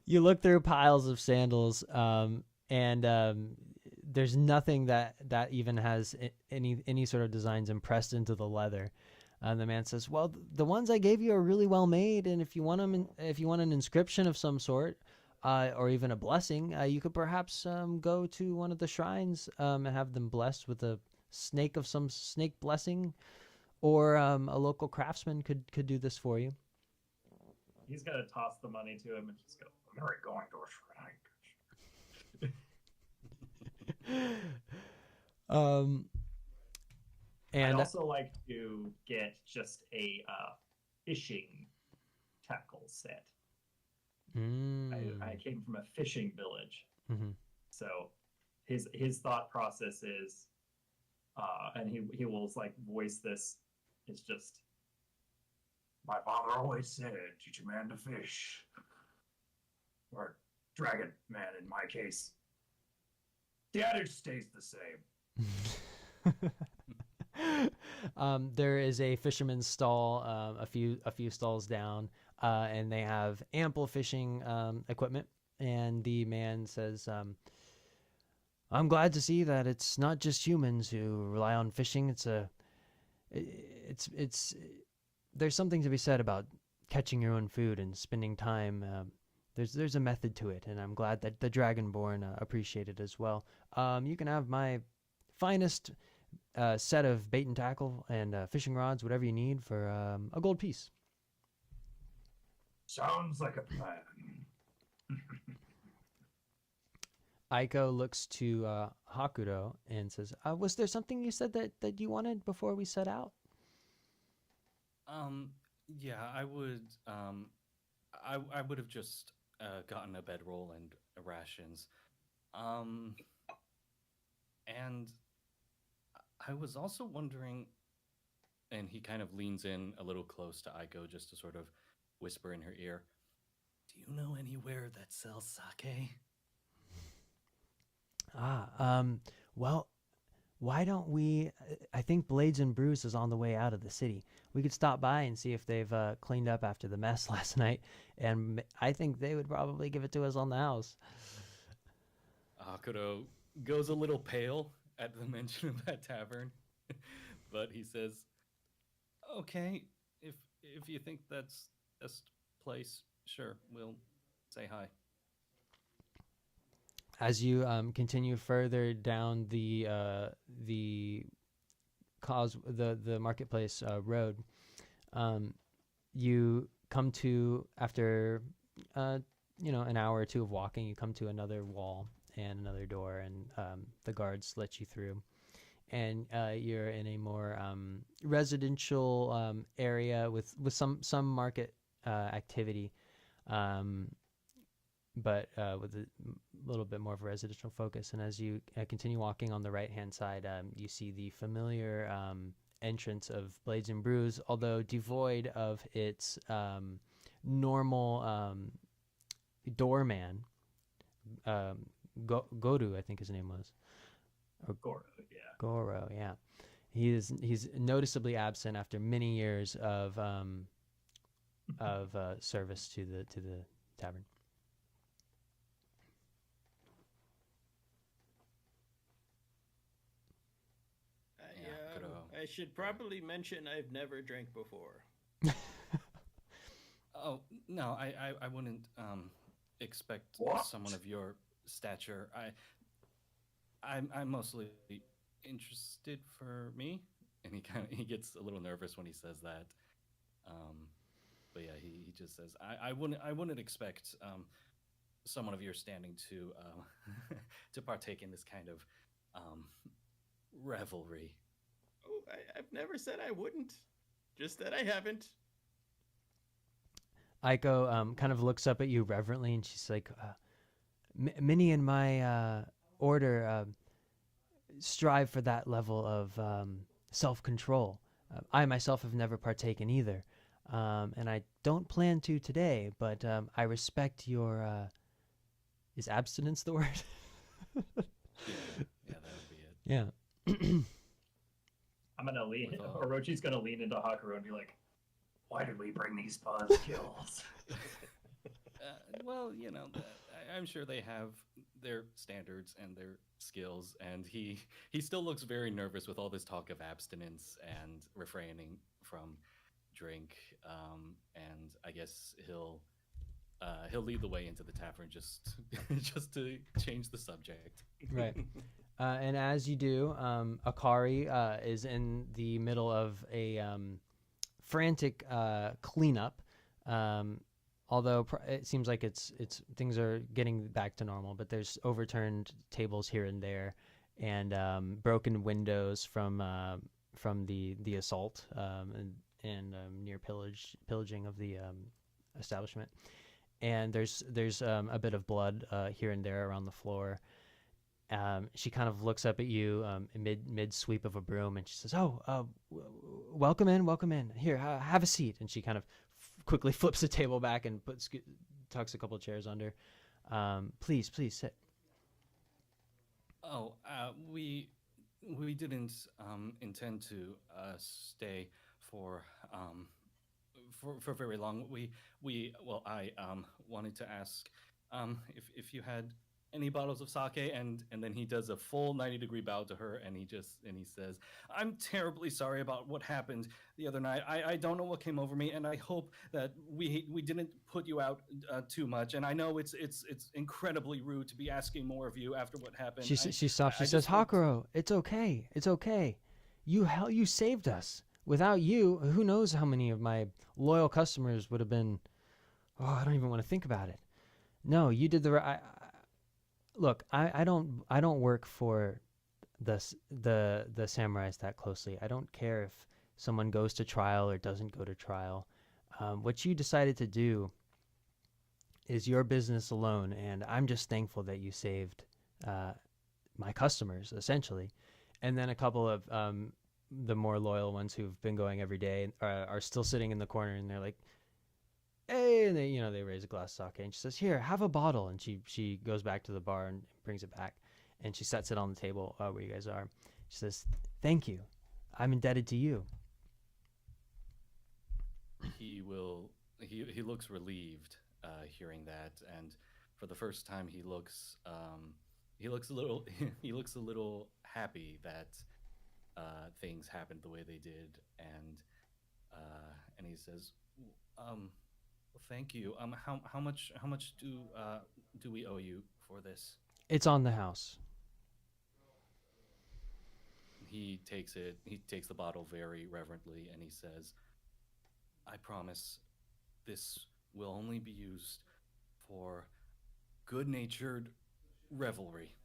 you look through piles of sandals, and there's nothing that even has any sort of designs impressed into the leather. And the man says, "Well, the ones I gave you are really well made, and if you want if you want an inscription of some sort, or even a blessing, you could perhaps go to one of the shrines and have them blessed with a snake of some snake blessing, or a local craftsman could do this for you." He's gonna toss the money to him and just go, I'm already going to a shrine. I'd And also like to get just a fishing tackle set. I came from a fishing village, mhm. so his thought process is, and he will like voice this. It's just My father always said, teach a man to fish. Or dragon man in my case. The adage stays the same. There is a fisherman's stall, a few stalls down, and they have ample fishing equipment. And the man says, "I'm glad to see that it's not just humans who rely on fishing. It's there's something to be said about catching your own food and spending time. There's a method to it, and I'm glad that the Dragonborn appreciate it as well. You can have my finest set of bait and tackle and fishing rods, whatever you need, for a gold piece." Sounds like a plan. Aiko looks to Hakuro and says, "Was there something you said that you wanted before we set out?" Yeah, I would. I would have just gotten a bedroll and rations. And I was also wondering, and he kind of leans in a little close to Aiko just to sort of whisper in her ear, "Do you know anywhere that sells sake?" Well, why don't we? I think Blades and Brews is on the way out of the city. We could stop by and see if they've cleaned up after the mess last night, and I think they would probably give it to us on the house. Hakuro goes a little pale at the mention of that tavern, but he says, "Okay, if you think that's best place, sure, we'll say hi." As you continue further down the marketplace road, you come to, after an hour or two of walking, you come to another wall and another door, and the guards let you through, and you're in a more residential area with some market activity, but with a little bit more of a residential focus. And as you continue walking on the right-hand side, you see the familiar entrance of Blades and Brews, although devoid of its normal doorman. Goru, I think his name was. Or Goro, yeah. Goro, yeah. He's noticeably absent after many years of service to the tavern. I should probably mention I've never drank before. Oh no, I wouldn't expect What? someone of your stature. I'm mostly interested for me, and he gets a little nervous when he says that. But yeah, he just says I wouldn't expect someone of your standing to to partake in this kind of revelry. Oh, I've never said I wouldn't. Just that I haven't. Aiko kind of looks up at you reverently, and she's like, "Minnie and my order strive for that level of self-control. I myself have never partaken either, and I don't plan to today. But I respect your. Is abstinence the word? Yeah, that would be it. Yeah. I'm gonna lean. With, Orochi's gonna lean into Hakuro and be like, "Why did we bring these buzzkills?" Well, I'm sure they have their standards and their skills, and he still looks very nervous with all this talk of abstinence and refraining from drink. And I guess he'll lead the way into the tavern just just to change the subject. Right. And as you do, Akari is in the middle of a frantic cleanup. Although it seems like it's things are getting back to normal, but there's overturned tables here and there, and broken windows from the assault and near pillaging of the establishment. And there's a bit of blood here and there around the floor. She kind of looks up at you mid sweep of a broom, and she says, "Oh, welcome in. Here, have a seat." And she kind of quickly flips the table back and tucks a couple chairs under. Please sit. Oh, we didn't intend to stay for for very long. I wanted to ask if you had any bottles of sake, and then he does a full 90-degree bow to her, and he says, "I'm terribly sorry about what happened the other night. I don't know what came over me, and I hope that we didn't put you out too much. And I know it's incredibly rude to be asking more of you after what happened." She stops. She says, "Hakuro, it's okay. It's okay. You saved us. Without you, who knows how many of my loyal customers would have been. Oh, I don't even want to think about it. No, you did the right. Look, I don't work for the samurais that closely. I don't care if someone goes to trial or doesn't go to trial. What you decided to do is your business alone, and I'm just thankful that you saved my customers, essentially. And then a couple of the more loyal ones who've been going every day are still sitting in the corner, and they're like, "Hey," and they raise a glass of sake, and she says, "Here, have a bottle." And she goes back to the bar and brings it back, and she sets it on the table where you guys are. She says, "Thank you. I'm indebted to you." He looks relieved hearing that, and for the first time he looks a little he looks a little happy that things happened the way they did, and he says, "Thank you. How much do we owe you for this?" It's on the house. He takes it. He takes the bottle very reverently, and he says, "I promise this will only be used for good-natured revelry."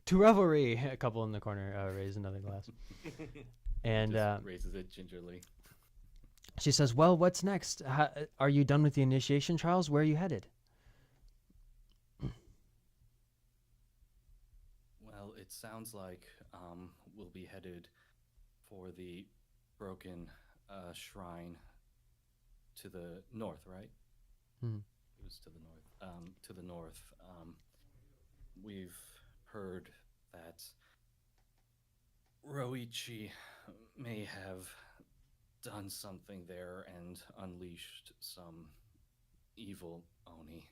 To revelry. A couple in the corner raise another glass. And Just raises it gingerly. she says, "Well, what's next? Are you done with the initiation trials? Where are you headed?" Well, it sounds like we'll be headed for the broken shrine to the north, right? Hmm. It was to the north. To the north. We've heard that Roichi may have done something there and unleashed some evil Oni.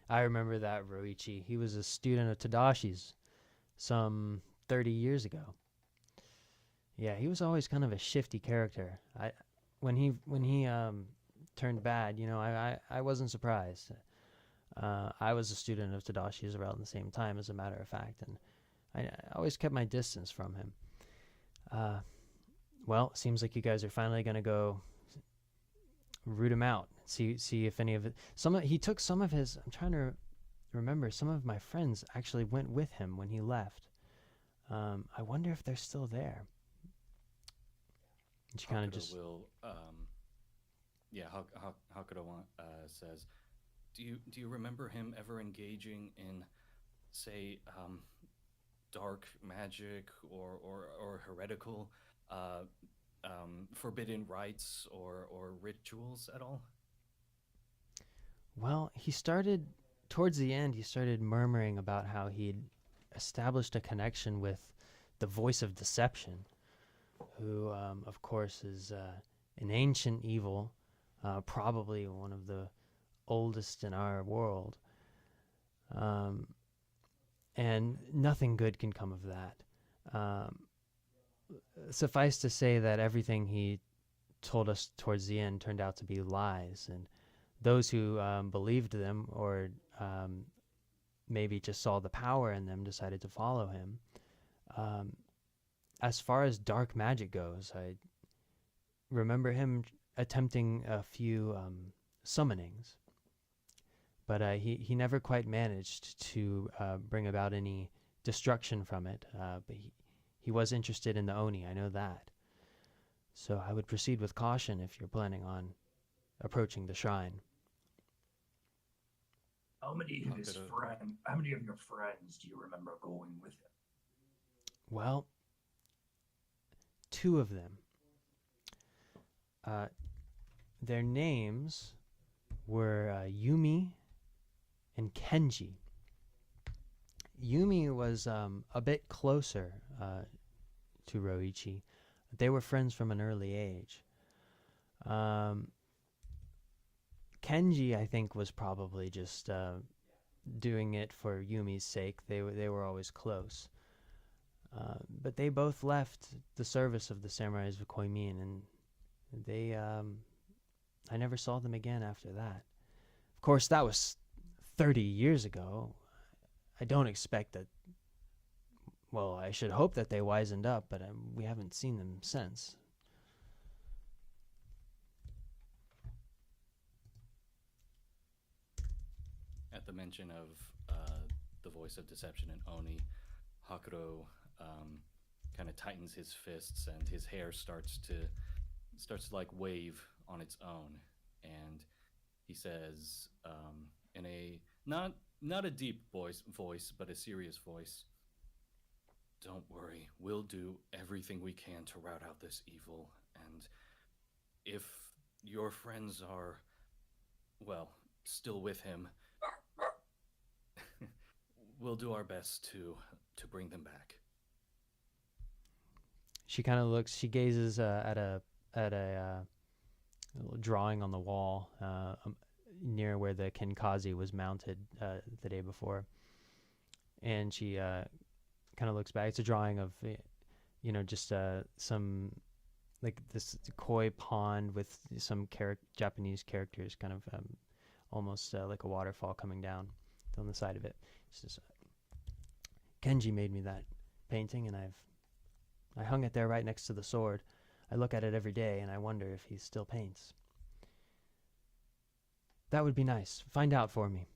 I remember that Roichi. He was a student of Tadashi's some 30 years ago. Yeah, he was always kind of a shifty character. When he turned bad, I wasn't surprised. I was a student of Tadashi's around the same time, as a matter of fact, and I always kept my distance from him. Well, it seems like you guys are finally going to go root him out. See if any of it. He took some of his. I'm trying to remember some of my friends actually went with him when he left. I wonder if they're still there. And she kind of Hakuto just, will, yeah, Hakuto says, do you remember him ever engaging in, say, dark magic or heretical, uh, forbidden rites or rituals at all? well, towards the end, he started murmuring about how he'd established a connection with the voice of deception, who, of course, is an ancient evil, probably one of the oldest in our world. Um, and nothing good can come of that. Um, Suffice to say that everything he told us towards the end turned out to be lies, and those who believed them or maybe just saw the power in them decided to follow him. Um, as far as dark magic goes, I remember him attempting a few summonings, but he never quite managed to bring about any destruction from it. But he was interested in the Oni, I know that. So I would proceed with caution if you're planning on approaching the shrine. How many of Hakuto, how many of your friends do you remember going with him? Well, two of them. Uh, their names were Yumi and Kenji. Yumi was a bit closer to Roichi. They were friends from an early age. Um, Kenji, I think, was probably just doing it for Yumi's sake. They were always close. But they both left the service of the Samurais of Koemin, and they I never saw them again after that. Of course, that was 30 years ago. I don't expect that. Well, I should hope that they wisened up, but we haven't seen them since. at the mention of the voice of deception and Oni, Hakuto kind of tightens his fists and his hair starts to like wave on its own, and he says in a not a deep voice but a serious voice, "Don't worry, we'll do everything we can to rout out this evil, and if your friends are, well, still with him, we'll do our best to bring them back." She kind of looks. She gazes at a little drawing on the wall near where the Kenkazi was mounted the day before, and she kind of looks back. It's a drawing of, just some like this koi pond with some Japanese characters, kind of almost like a waterfall coming down on the side of it. She says, Kenji made me that painting, and I hung it there right next to the sword. I look at it every day, and I wonder if he still paints. That would be nice. Find out for me.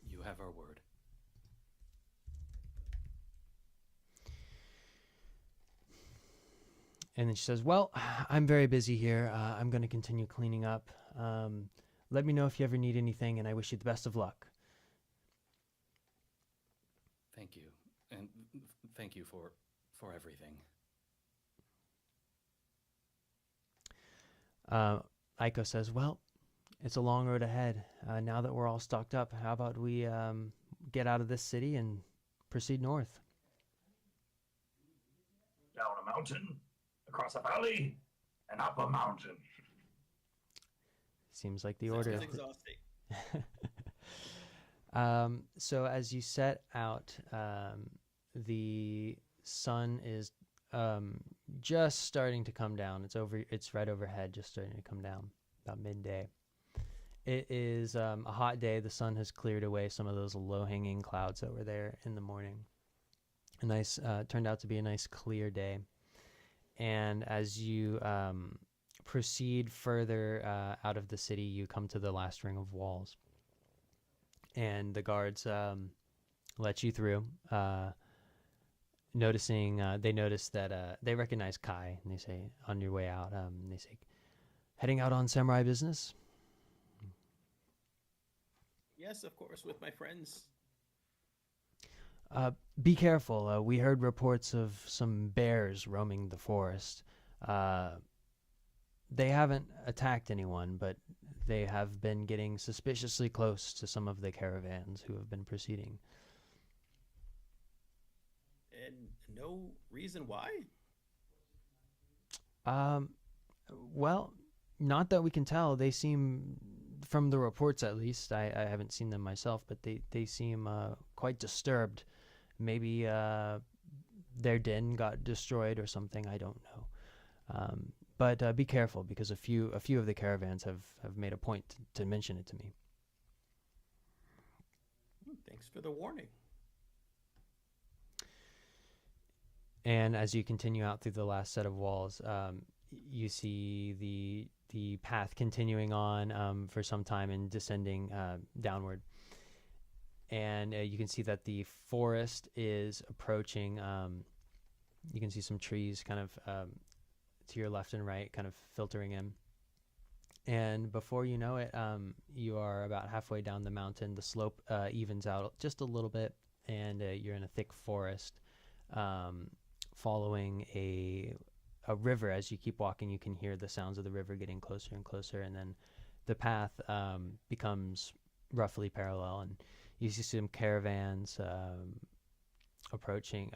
You have our word. And then she says, well, I'm very busy here. I'm going to continue cleaning up. Let me know if you ever need anything, and I wish you the best of luck. Thank you, and thank you for everything. Aiko says, well, it's a long road ahead. Now that we're all stocked up, how about we get out of this city and proceed north? Down a mountain, across a valley, and up a mountain. Seems like the Sounds order. exhausting. So as you set out, the sun is just starting to come down. It's right overhead, just starting to come down, about midday. It is a hot day. The sun has cleared away some of those low-hanging clouds that were there in the morning. Turned out to be a nice clear day. And as you proceed further out of the city, you come to the last ring of walls. and the guards let you through. Noticing, they notice that they recognize Kai, and they say, on your way out, they say, heading out on samurai business? Yes, of course, with my friends. Be careful. We heard reports of some bears roaming the forest. They haven't attacked anyone, but they have been getting suspiciously close to some of the caravans who have been proceeding. And no reason why? Um, well, not that we can tell. They seem, from the reports at least, I haven't seen them myself, but they seem quite disturbed. Maybe their den got destroyed or something. I don't know. But be careful, because a few of the caravans have made a point to mention it to me. Thanks for the warning. And as you continue out through the last set of walls, you see the path continuing on for some time and descending downward. And you can see that the forest is approaching. You can see some trees kind of to your left and right, kind of filtering in. And before you know it, you are about halfway down the mountain. The slope evens out just a little bit, and you're in a thick forest. Following a river. As you keep walking, you can hear the sounds of the river getting closer and closer, and then the path becomes roughly parallel, and you see some caravans approaching,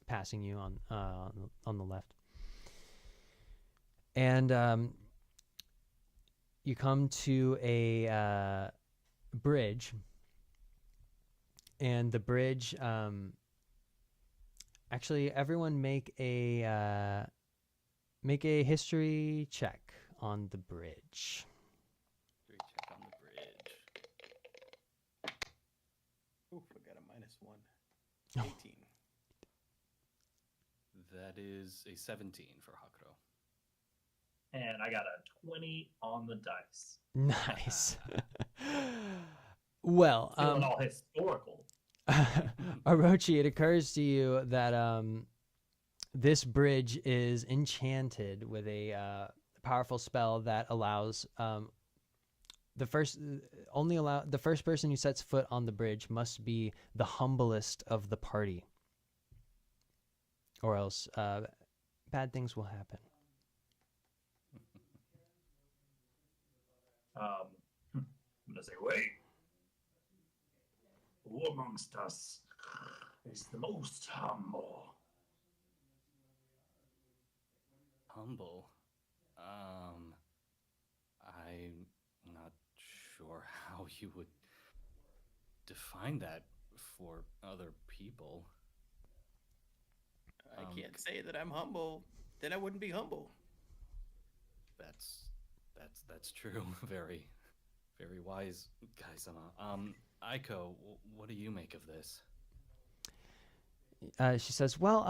passing you on the left, and you come to a bridge, and the bridge. Actually, everyone make a history check on the bridge. History check on the bridge. Oof, I got a -1. Oh. 18. That is a 17 for Hakuro. And I got a 20 on the dice. Nice. Well, Feeling all historical. Orochi, it occurs to you that this bridge is enchanted with a powerful spell that allows the first person who sets foot on the bridge must be the humblest of the party, or else bad things will happen. I'm gonna say, wait. Who amongst us is the most humble? Humble. I'm not sure how you would define that for other people. I can't say that I'm humble. Then I wouldn't be humble. That's true. Very, very wise, Kaisama. Aiko, what do you make of this? She says, well,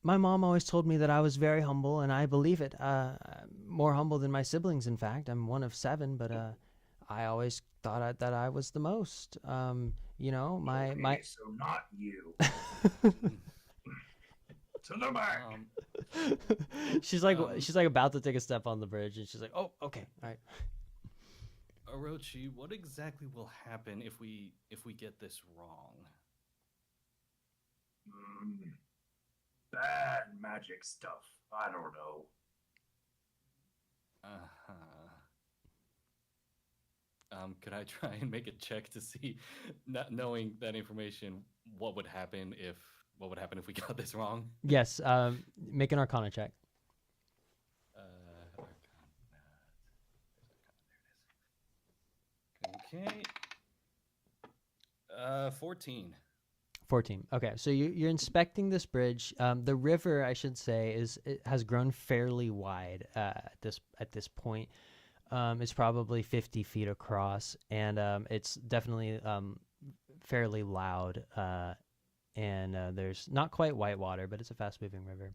my mom always told me that I was very humble, and I believe it. More humble than my siblings, in fact. I'm one of 7, but I always thought that I was the most. You know, my... So not you. To the back. she's like about to take a step on the bridge, and she's like, oh, okay, all right. Orochi, what exactly will happen if we get this wrong? Bad magic stuff. I don't know. Could I try and make a check to see, not knowing that information, what would happen if we got this wrong? Yes. Make an Arcana check. Okay. 14. 14. Okay, so you're inspecting this bridge. The river, I should say, it has grown fairly wide at this point. It's probably 50 feet across, and it's definitely fairly loud. And there's not quite white water, but it's a fast-moving river.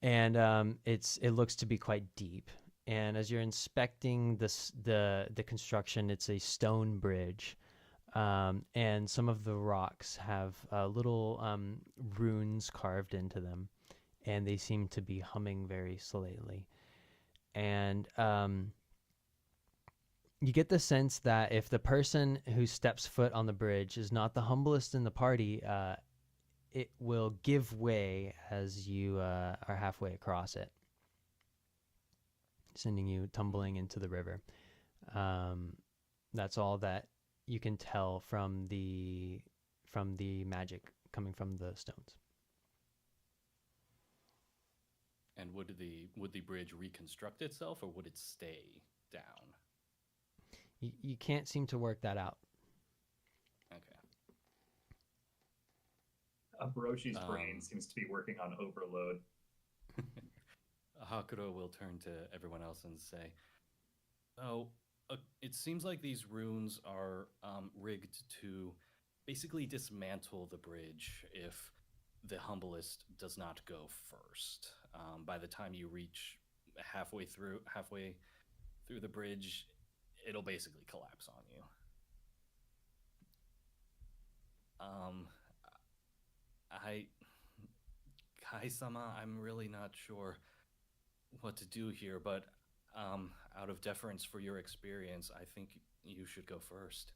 And it looks to be quite deep. and as you're inspecting the construction, it's a stone bridge, and some of the rocks have little runes carved into them, and they seem to be humming very slowly. And you get the sense that if the person who steps foot on the bridge is not the humblest in the party, it will give way as you are halfway across it, sending you tumbling into the river. That's all that you can tell from the magic coming from the stones. And would the bridge reconstruct itself, or would it stay down? You can't seem to work that out. Okay. Orochi's brain seems to be working on overload. Hakuro will turn to everyone else and say, "Oh, it seems like these runes are rigged to basically dismantle the bridge if the humblest does not go first. By the time you reach halfway through the bridge, it'll basically collapse on you." Kai-sama, I'm really not sure what to do here, but out of deference for your experience, I think you should go first.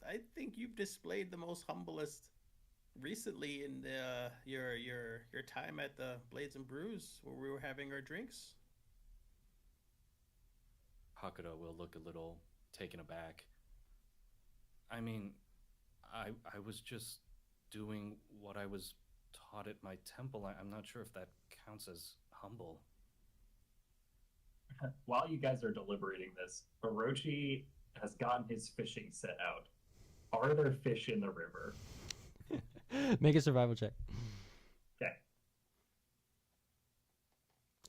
I think you've displayed the most humblest recently in your time at the Blades and Brews where we were having our drinks. Hakuro will look a little taken aback. I mean, I was just doing what I was taught at my temple. I'm not sure if that counts as humble. While you guys are deliberating this, Orochi has gotten his fishing set out. Are there fish in the river? Make a survival check. Okay.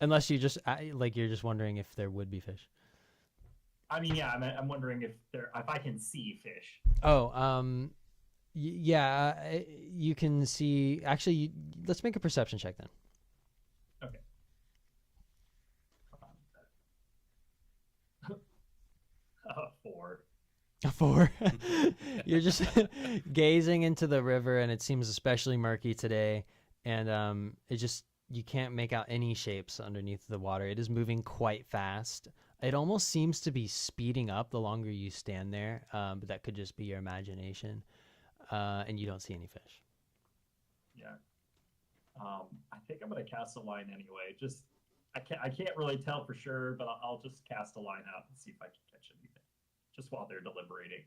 Unless you just you're just wondering if there would be fish. I mean, yeah, I'm wondering if I can see fish. Oh, yeah, you can see. Actually, let's make a perception check then. Okay. 4. A 4. You're just gazing into the river, and it seems especially murky today. And you can't make out any shapes underneath the water. It is moving quite fast. It almost seems to be speeding up the longer you stand there, but that could just be your imagination. And you don't see any fish. Yeah. I think I'm gonna cast a line anyway. I can't really tell for sure, but I'll just cast a line out and see if I can catch anything. Just while they're deliberating.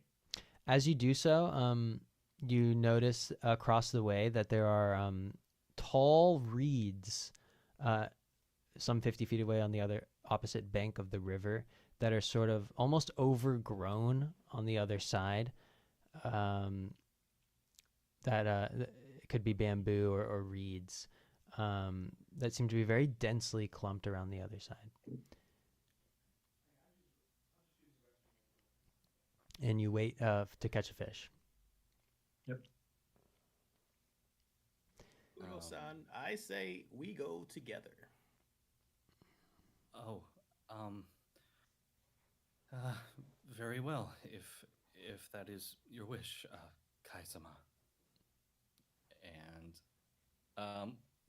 As you do so, you notice across the way that there are tall reeds, some 50 feet away on the other opposite bank of the river, that are sort of almost overgrown on the other side. That it could be bamboo or reeds that seem to be very densely clumped around the other side. And you wait to catch a fish. Yep. Uno-san, I say we go together. Oh, very well, if that is your wish, Kai-sama. And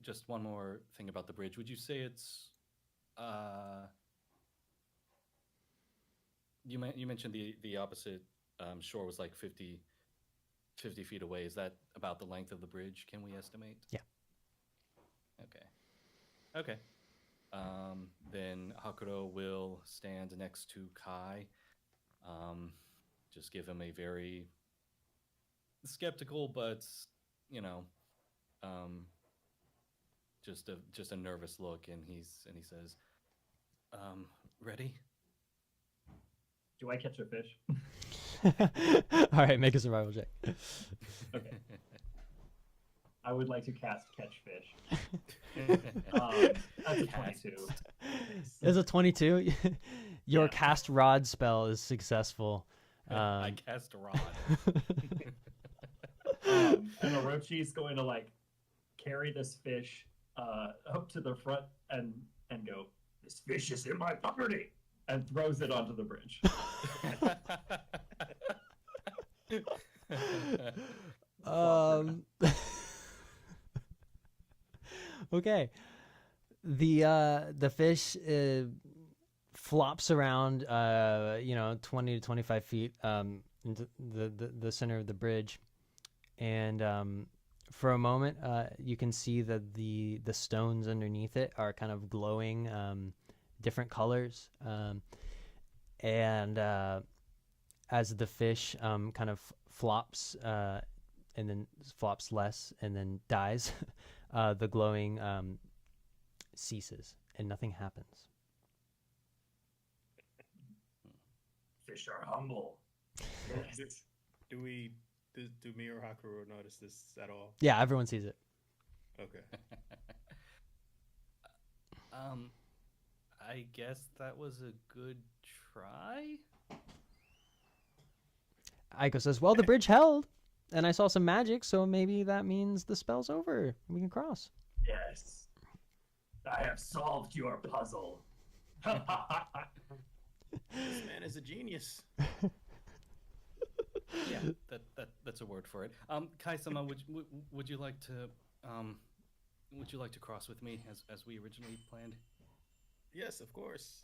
just one more thing about the bridge. Would you say it's you mentioned the opposite shore was like 50 feet away. Is that about the length of the bridge, can we estimate? Yeah. Okay. Then Hakuro will stand next to Kai. Just give him a very skeptical, but just a nervous look, and he says, "Ready?" Do I catch a fish? All right, make a survival check. Okay. I would like to catch fish. That's a 22. Is a 22? Your cast rod spell is successful. I cast a rod. And Orochi's going to carry this fish up to the front and go, This fish is in my property. and throws it onto the bridge. um, okay. The fish flops around 20 to 25 feet into the center of the bridge, and for a moment you can see that the stones underneath it are kind of glowing different colors, and as the fish kind of flops and then flops less and then dies, the glowing ceases and nothing happens. Fish are humble. Yes. Do me or Hakuro notice this at all? Yeah, everyone sees it. Okay. I guess that was a good try. Aiko says, well, the bridge held, and I saw some magic, so maybe that means the spell's over. We can cross. Yes. I have solved your puzzle. This man is a genius. Yeah, that's a word for it. Kaisama, would you like to cross with me as we originally planned? Yes, of course.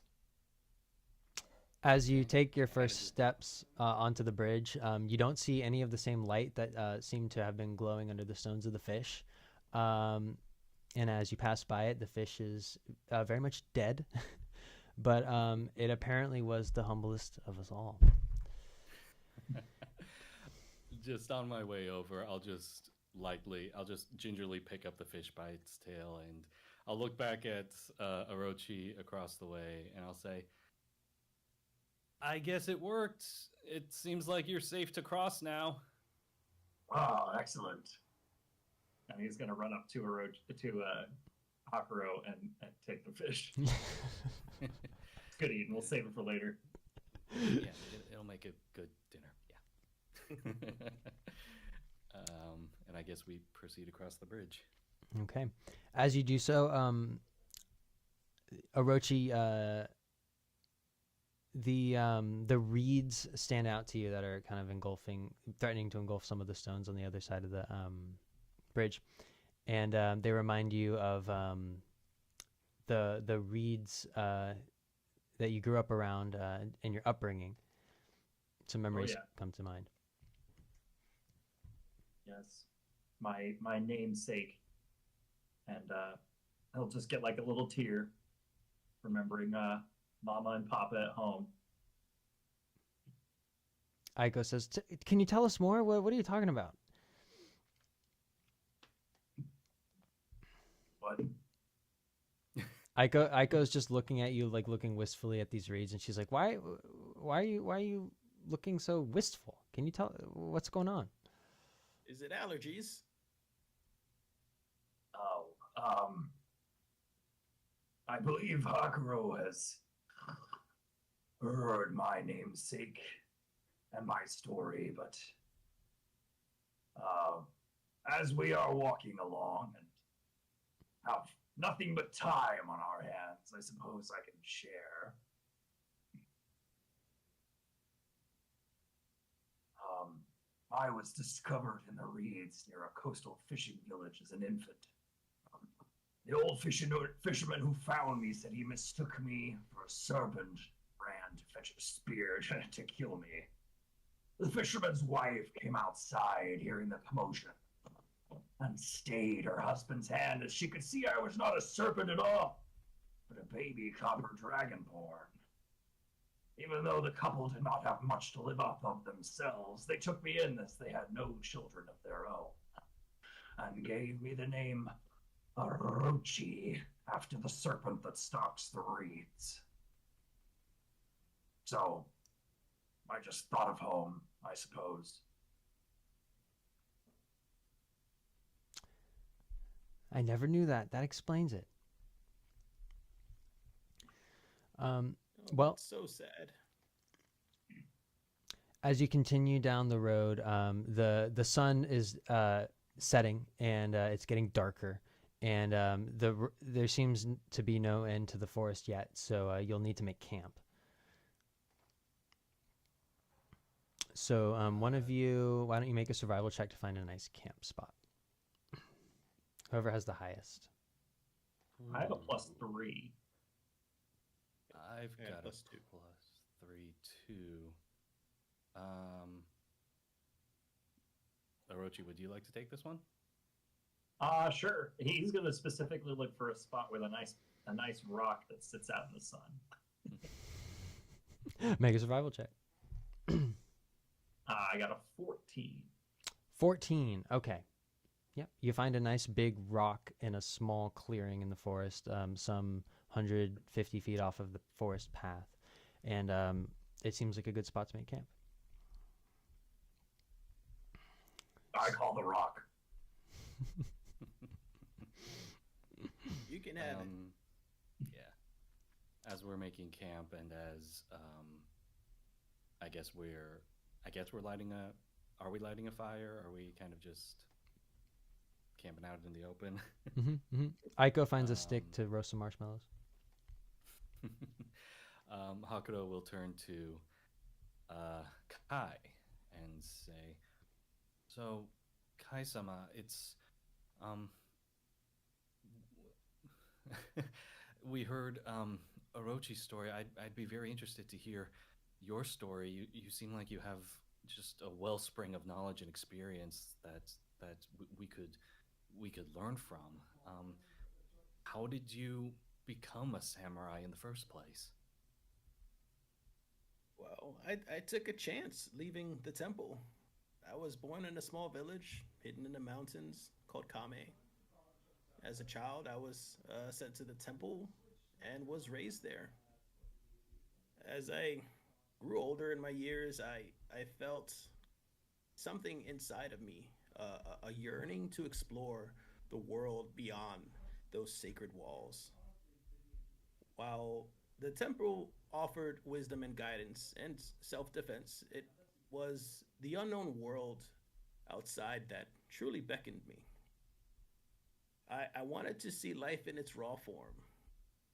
As you take your first steps onto the bridge, you don't see any of the same light that seemed to have been glowing under the stones of the fish. And as you pass by it, the fish is very much dead. But it apparently was the humblest of us all. Just on my way over, I'll just gingerly pick up the fish by its tail, and I'll look back at Orochi across the way, and I'll say, I guess it worked. It seems like you're safe to cross now. Oh, excellent. And he's going to run up to Hakuro and take the fish. It's good eating. We'll save it for later. Yeah, it'll make a good dinner. Yeah. And I guess we proceed across the bridge. Okay. As you do so, Orochi, the reeds stand out to you that are kind of threatening to engulf some of the stones on the other side of the bridge, and they remind you of the reeds that you grew up around in your upbringing. Some memories come to mind. Yes, my namesake, and he'll just get like a little tear, remembering Mama and Papa at home. Aiko says, "Can you tell us more? What are you talking about?" What? Aiko's just looking at you, like looking wistfully at these reeds, and she's like, "Why are you looking so wistful? Can you tell what's going on?" Is it allergies? Oh, I believe Hakuro has heard my namesake and my story, but as we are walking along and have nothing but time on our hands, I suppose I can share. I was discovered in the reeds near a coastal fishing village as an infant. The old fisherman who found me said he mistook me for a serpent, ran to fetch a spear to kill me. The fisherman's wife came outside hearing the commotion and stayed her husband's hand as she could see I was not a serpent at all, but a baby copper dragonborn. Even though the couple did not have much to live off of themselves, they took me in as they had no children of their own, and gave me the name Orochi after the serpent that stalks the reeds. So, I just thought of home, I suppose. I never knew that. That explains it. Well, that's so sad. as you continue down the road, the sun is setting, and it's getting darker. And there seems to be no end to the forest yet, so you'll need to make camp. So one of you, why don't you make a survival check to find a nice camp spot? Whoever has the highest. I have a +3. I've Yeah, got plus a two. +3 too. Orochi, would you like to take this one? Sure. He's going to specifically look for a spot with a nice rock that sits out in the sun. Make a survival check. I got a 14. 14. Okay. Yep. You find a nice big rock in a small clearing in the forest, some 150 feet off of the forest path. And it seems like a good spot to make camp. I call the rock. You can have it. Yeah. As we're making camp, and as I guess we're lighting a. Are we lighting a fire? Or are we kind of just camping out in the open? Aiko finds a stick to roast some marshmallows. Hakuto will turn to Kai and say, "So, Kai-sama, it's we heard Orochi's story. I'd be very interested to hear your story. You seem like you have just a wellspring of knowledge and experience that we could learn from. How did you become a samurai in the first place?" Well, I took a chance leaving the temple. I was born in a small village hidden in the mountains called Kame. As a child, I was sent to the temple and was raised there. As I grew older in my years, I felt something inside of me, a yearning to explore the world beyond those sacred walls. While the temple offered wisdom and guidance and self defense, it was the unknown world outside that truly beckoned me. I wanted to see life in its raw form,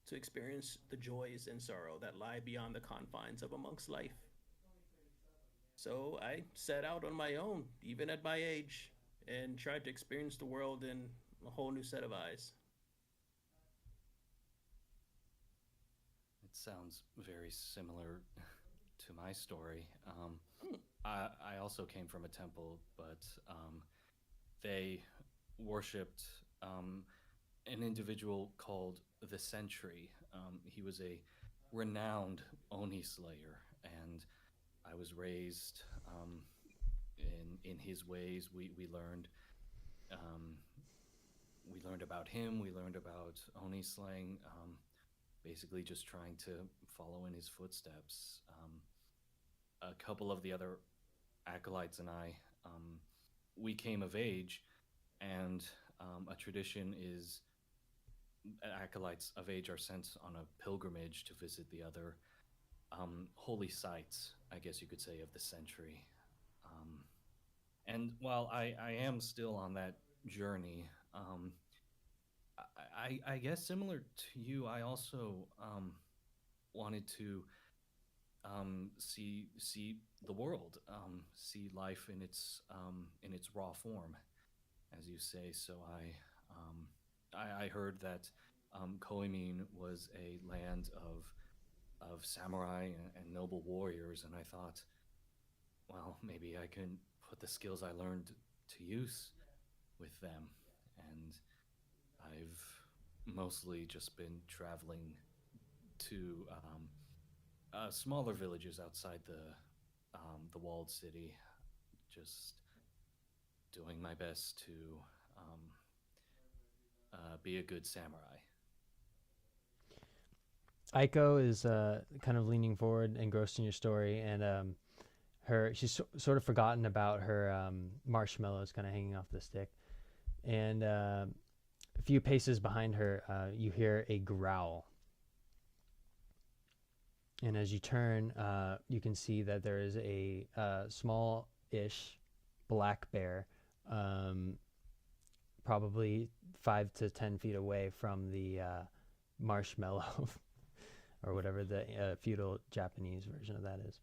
to experience the joys and sorrow that lie beyond the confines of a monk's life. So I set out on my own, even at my age, and tried to experience the world in a whole new set of eyes. It sounds very similar to my story. I also came from a temple, but they worshipped an individual called the Sentry. He was a renowned Oni slayer, and I was raised in his ways. Um, we learned about him. We learned about Oni slaying. Basically, just trying to follow in his footsteps. A couple of the other acolytes and I, we came of age, and a tradition is acolytes of age are sent on a pilgrimage to visit the other holy sites, I guess you could say, of the century. And while I am still on that journey, I guess similar to you, I also wanted to see the world, see life in its raw form, as you say. So I heard that Koemin was a land of samurai and noble warriors, and I thought, well, maybe I can put the skills I learned to use with them. And I've mostly just been traveling to smaller villages outside the walled city, just doing my best to um, be a good samurai. Aiko is kind of leaning forward, engrossed in your story, and she's sort of forgotten about her marshmallows kind of hanging off the stick. And a few paces behind her, you hear a growl. And as you turn, you can see that there is a small-ish black bear, um, probably 5 to 10 feet away from the marshmallow or whatever the feudal Japanese version of that is.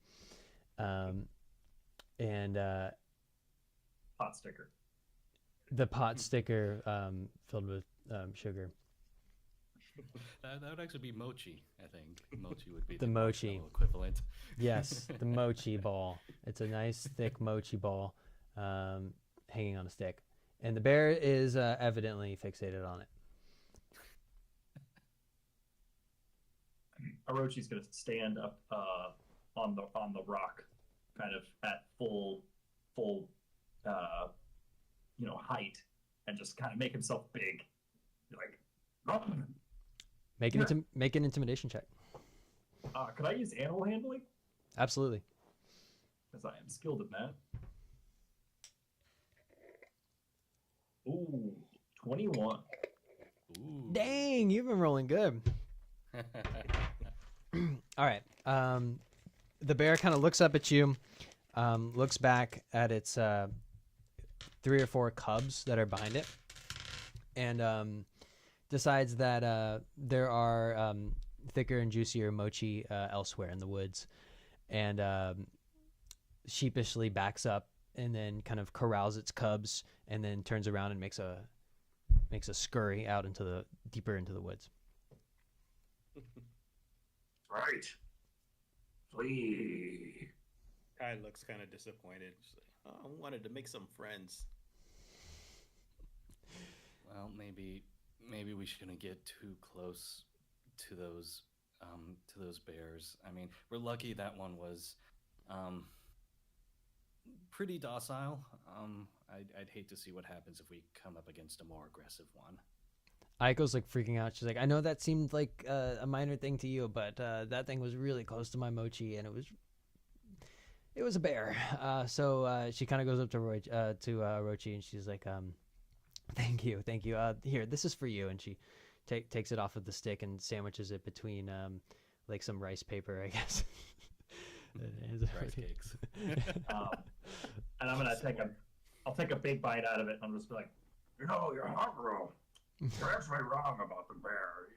And Pot sticker. the pot sticker filled with sugar. That would actually be mochi, I think. Mochi would be The mochi. marshmallow equivalent. Yes, the mochi ball. It's a nice thick mochi ball hanging on a stick. And the bear is evidently fixated on it. Orochi's gonna stand up on the rock, kind of at full height, and just kind of make himself big, like. Make an intimidation check. Could I use animal handling? Absolutely. Because I am skilled in that. Ooh, 21. Ooh. Dang, you've been rolling good. All right. The bear kind of looks up at you, looks back at its 3 or 4 cubs that are behind it, and decides that there are thicker and juicier mochi elsewhere in the woods, and sheepishly backs up and then kind of corrals its cubs, and then turns around and makes a scurry out deeper into the woods. Right. Flee. Kai looks kind of disappointed. She's like, oh, I wanted to make some friends. Well, maybe we shouldn't get too close to those bears. I mean, we're lucky that one was pretty docile. I'd hate to see what happens if we come up against a more aggressive one. Aiko's like freaking out. She's like, I know that seemed like a minor thing to you, but that thing was really close to my mochi, and it was a bear. So she kind of goes up to Orochi, and she's like, thank you. Here, this is for you. And she takes it off of the stick and sandwiches it between like some rice paper, I guess. Rice cakes. And I'm gonna I'll take a big bite out of it, and I'm just like, You're hungry. You're actually wrong about the bear.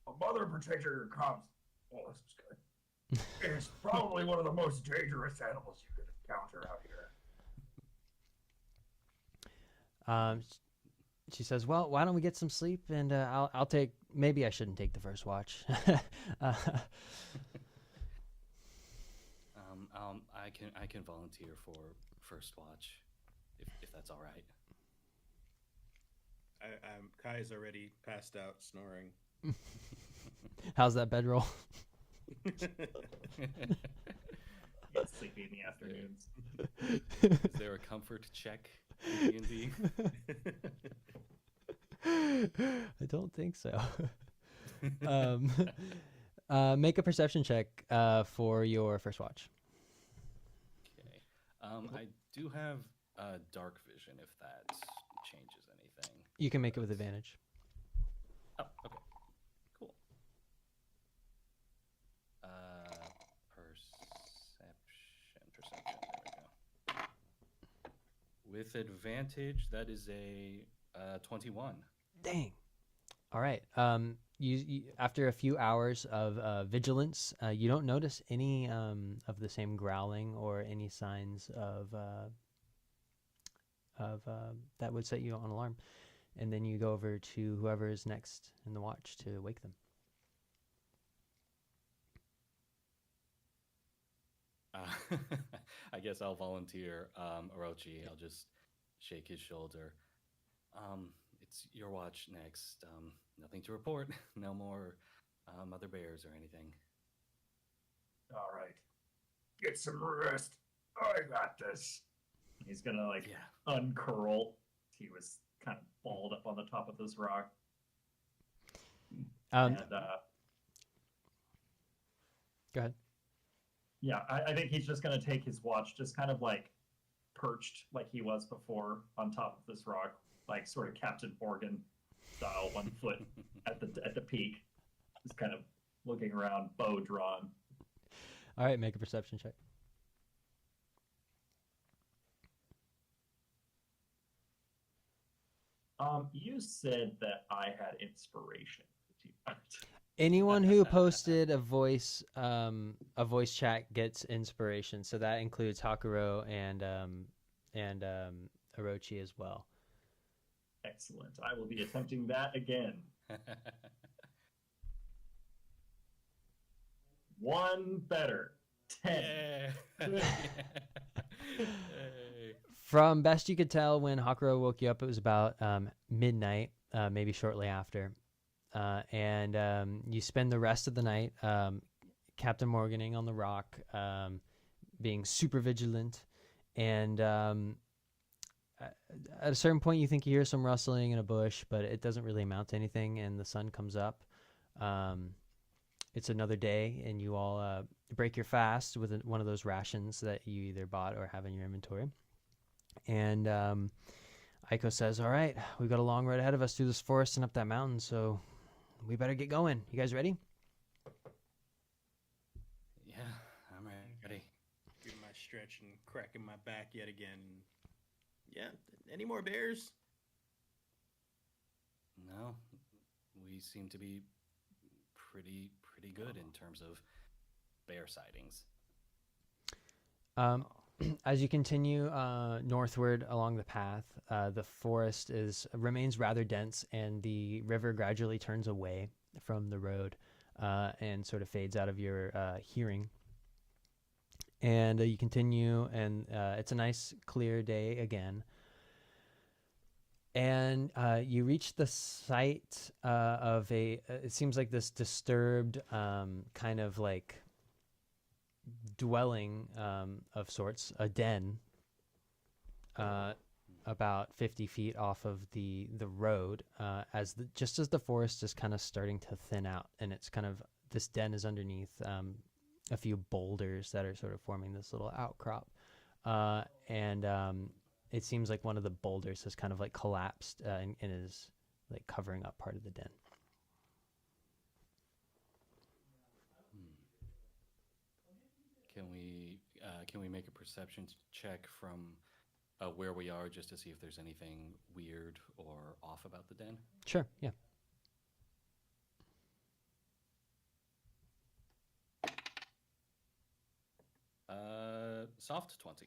A mother protecting her cubs. Oh, this is good. It's probably one of the most dangerous animals you could encounter out here. She says, "Well, why don't we get some sleep, and I'll take. Maybe I shouldn't take the first watch." I can volunteer for first watch, if that's all right. Kai's already passed out, snoring. How's that bedroll? get sleepy in the afternoons. Is there a comfort check in D&D? I don't think so. Make a perception check for your first watch. Okay. I do have dark vision, if that changes anything. You can make it with advantage. Oh, okay. Cool. Perception. There we go. With advantage, that is a 21. Dang. All right. You after a few hours of vigilance, you don't notice any of the same growling or any signs of that would set you on alarm. And then you go over to whoever is next in the watch to wake them. I guess I'll volunteer Orochi. I'll just shake his shoulder. It's your watch next. Nothing to report. No more mother bears or anything. All right. Get some rest. I got this. He's gonna uncurl. He was kind of balled up on the top of this rock. Go ahead. Yeah, I think he's just gonna take his watch, just kind of like perched like he was before on top of this rock, like sort of Captain Morgan style, 1 foot at the peak, just kind of looking around, bow drawn. All right, make a perception check. You said that I had inspiration. Anyone who posted a voice chat gets inspiration. So that includes Hakuro and Orochi as well. Excellent. I will be attempting that again. One better. 10. Hey. From best you could tell, when Hakuro woke you up, it was about midnight, maybe shortly after. And you spend the rest of the night Captain Morganing on the rock, being super vigilant. And at a certain point, you think you hear some rustling in a bush, but it doesn't really amount to anything, and the sun comes up. It's another day, and you all break your fast with one of those rations that you either bought or have in your inventory. And Aiko says, all right, we've got a long road ahead of us through this forest and up that mountain, so we better get going. You guys ready? Yeah, I'm ready. Doing my stretch and cracking my back yet again. Yeah, any more bears? No, we seem to be pretty good in terms of bear sightings. As you continue northward along the path, the forest remains rather dense, and the river gradually turns away from the road and sort of fades out of your hearing. And you continue, and it's a nice, clear day again. And you reach the site of it seems like this disturbed kind of like dwelling of sorts, a den, about 50 feet off of the road, just as the forest is kind of starting to thin out, and it's kind of, this den is underneath a few boulders that are sort of forming this little outcrop, and it seems like one of the boulders has kind of like collapsed and is like covering up part of the den. Can we make a perception check from where we are, just to see if there's anything weird or off about the den? Sure, yeah. Soft 20.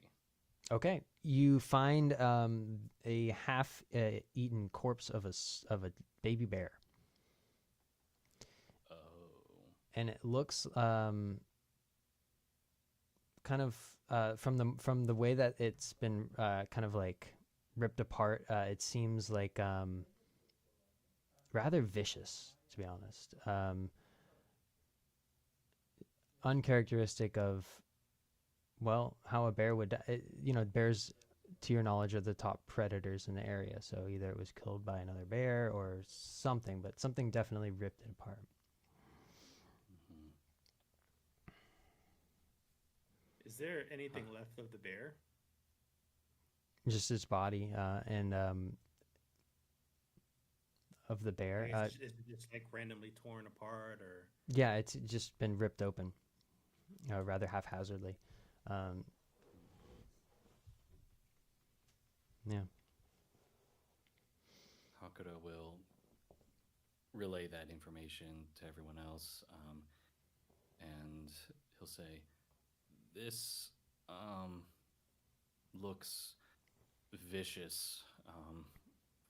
Okay, you find a half-eaten corpse of a baby bear, Oh. and it looks kind of from the way that it's been kind of like ripped apart. It seems like rather vicious, to be honest. Uncharacteristic of, well, how a bear would die. Bears, to your knowledge, are the top predators in the area. So either it was killed by another bear or something, but something definitely ripped it apart. Mm-hmm. Is there anything left of the bear? Just its body and of the bear. Is it just like randomly torn apart, or? Yeah, it's just been ripped open, rather haphazardly. Yeah. Hakuto will relay that information to everyone else, and he'll say, "This looks vicious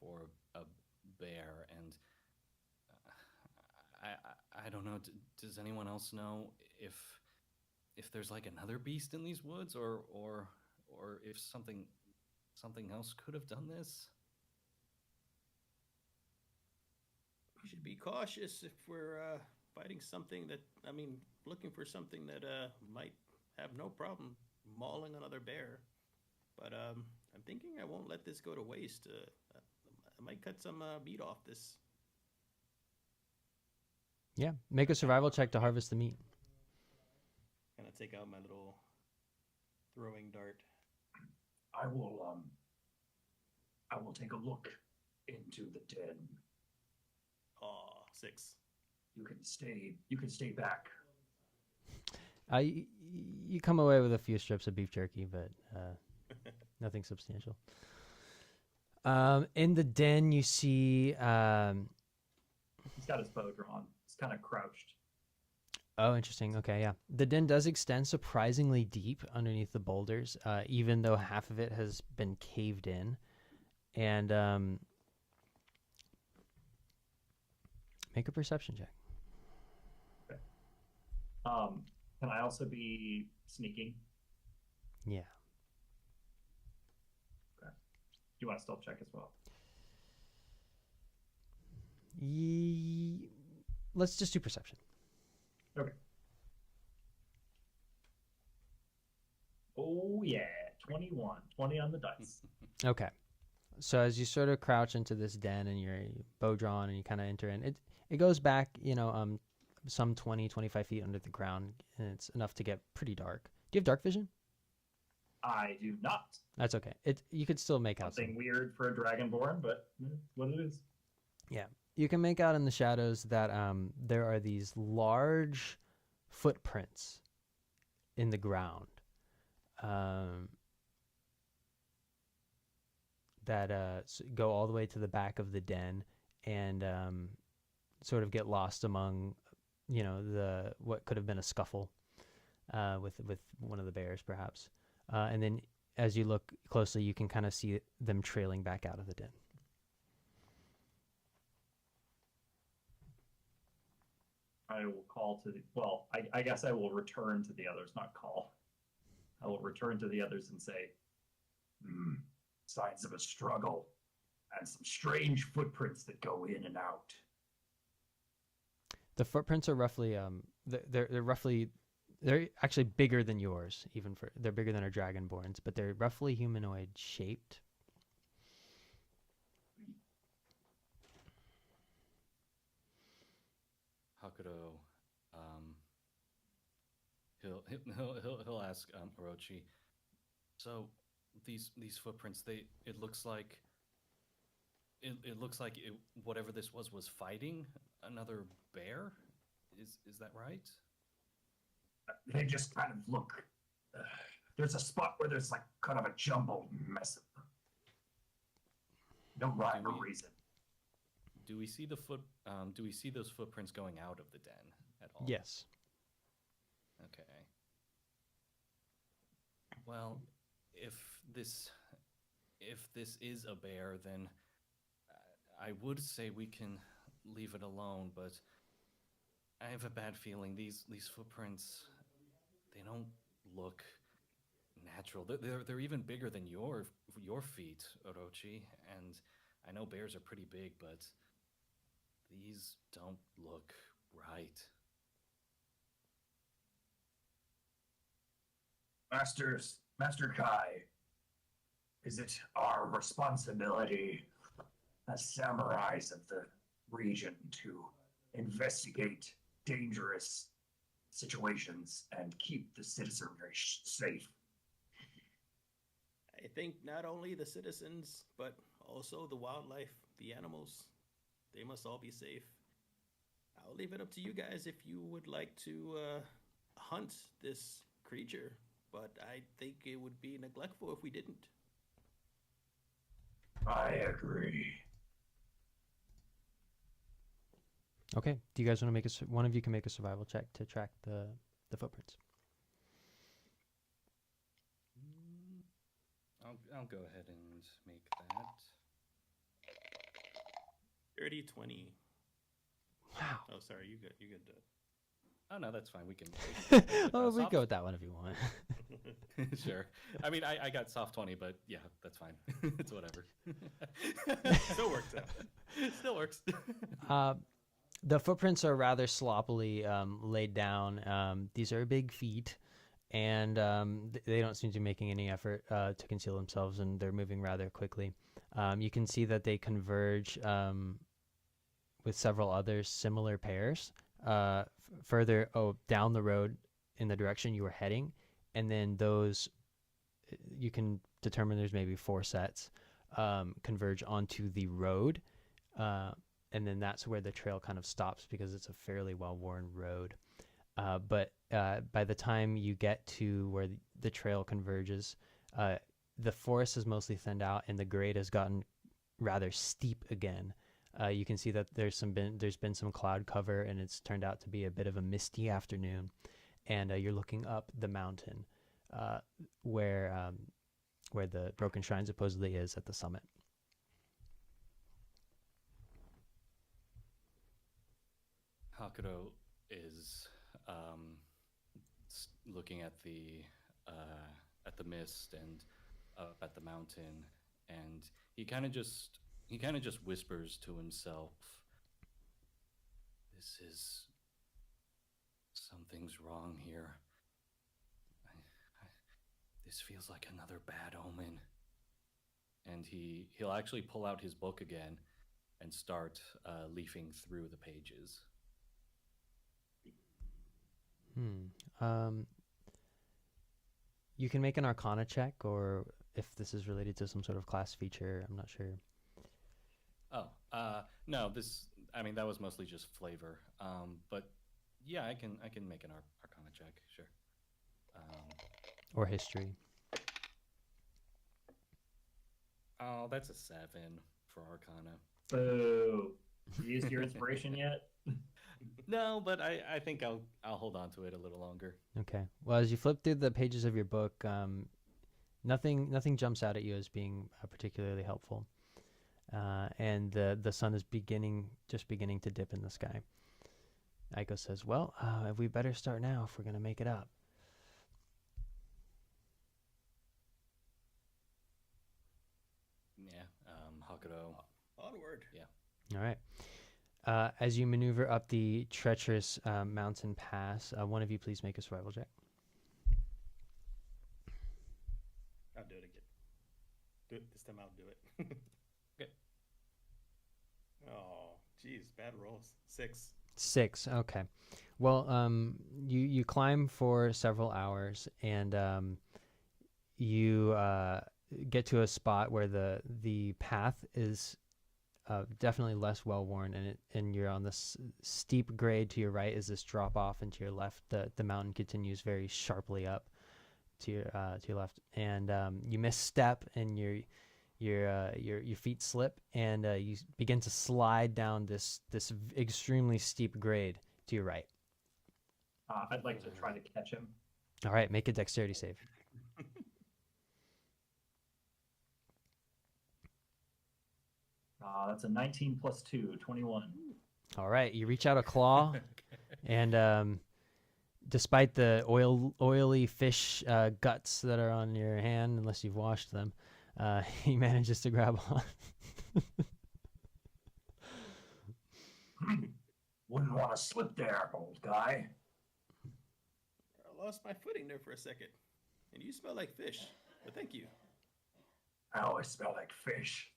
for a bear, and I don't know. Does anyone else know if there's like another beast in these woods, or if something else could have done this?" We should be cautious if we're fighting something that, looking for something that might have no problem mauling another bear. But I'm thinking I won't let this go to waste. I might cut some meat off this. Yeah. Make a survival check to harvest the meat. Kind of take out my little throwing dart. I will take a look into the den. Aw, 6. You can stay back. You come away with a few strips of beef jerky, but nothing substantial. In the den, you see. He's got his bow drawn. He's kind of crouched. Oh, interesting. Okay, yeah. The den does extend surprisingly deep underneath the boulders, even though half of it has been caved in. And make a perception check. Okay. Can I also be sneaking? Yeah. Okay. Do you want to stealth check as well? Let's just do perception. Okay. Oh yeah, 21. 20 on the dice. Okay. So as you sort of crouch into this den and your bow drawn and you kind of enter in, it goes back, some 20, 25 feet under the ground, and it's enough to get pretty dark. Do you have dark vision? I do not. That's okay. You could still make out Something weird for a dragonborn, but what it is. You can make out in the shadows that there are these large footprints in the ground that go all the way to the back of the den and sort of get lost among, the what could have been a scuffle with one of the bears, perhaps. And then as you look closely, you can kind of see them trailing back out of the den. I will call to the. Well, I guess I will return to the others, not call. I will return to the others and say, Signs of a struggle and some strange footprints that go in and out. The footprints are roughly they're actually bigger than yours. They're bigger than our dragonborns, but they're roughly humanoid shaped. Hakuto, he'll ask Orochi. So these footprints, it looks like whatever this was fighting another bear. Is that right? They just kind of look. There's a spot where there's like kind of a jumbled mess of them. No rhyme or reason. Do we see do we see those footprints going out of the den at all? Yes. Okay. Well, if this is a bear, then I would say we can leave it alone, but I have a bad feeling these footprints, they don't look natural. They're even bigger than your feet, Orochi, and I know bears are pretty big, but these don't look right. Master Kai, is it our responsibility as samurais of the region to investigate dangerous situations and keep the citizenry safe? I think not only the citizens, but also the wildlife, the animals, they must all be safe. I'll leave it up to you guys if you would like to hunt this creature, but I think it would be neglectful if we didn't. I agree. Okay. Do you guys want to make one of you can make a survival check to track the footprints? I'll go ahead and make that. 30, 20. Wow. Oh, sorry, you good. Oh no, that's fine. We can Oh, we go with that one if you want. Sure. I mean, I got soft 20, but yeah, that's fine. It's whatever. Still works out. Still works. The footprints are rather sloppily laid down. These are big feet, and they don't seem to be making any effort to conceal themselves, and they're moving rather quickly. You can see that they converge with several other similar pairs further down the road in the direction you were heading, and then those you can determine there's maybe 4 sets converge onto the road, and then that's where the trail kind of stops because it's a fairly well-worn road. But by the time you get to where the trail converges, the forest is mostly thinned out and the grade has gotten rather steep again. You can see that there's been some cloud cover, and it's turned out to be a bit of a misty afternoon. And you're looking up the mountain, where the Broken Shrine supposedly is at the summit. Hakuto is looking at the mist and up at the mountain, and he kind of just whispers to himself, something's wrong here. This feels like another bad omen. And he'll actually pull out his book again and start leafing through the pages. You can make an Arcana check, or if this is related to some sort of class feature, I'm not sure. No, that was mostly just flavor. But yeah, I can make an Arcana check, sure. Or history. Oh, that's a 7 for Arcana. Boo. You used your inspiration yet? No, but I think I'll hold on to it a little longer. Okay. Well, as you flip through the pages of your book, nothing jumps out at you as being particularly helpful. And the sun is just beginning to dip in the sky. Aiko says, "Well, we better start now if we're going to make it up." Yeah, Hakuto. Onward. Yeah. All right. As you maneuver up the treacherous mountain pass, one of you please make a survival check. I'll do it again. This time I'll do it. Okay. Oh, geez, bad rolls. 6. 6. Okay. Well, you climb for several hours, and you get to a spot where the path is definitely less well worn, and you're on this steep grade. To your right is this drop off, and to your left the mountain continues very sharply up to your left, and you misstep, and your feet slip, and you begin to slide down this extremely steep grade to your right. I'd like to try to catch him. All right, make a dexterity save. That's a 19 plus 2, 21. All right, you reach out a claw, and despite the oily fish guts that are on your hand, unless you've washed them, he manages to grab on. Wouldn't want to slip there, old guy. I lost my footing there for a second. And you smell like fish. But thank you. I always smell like fish.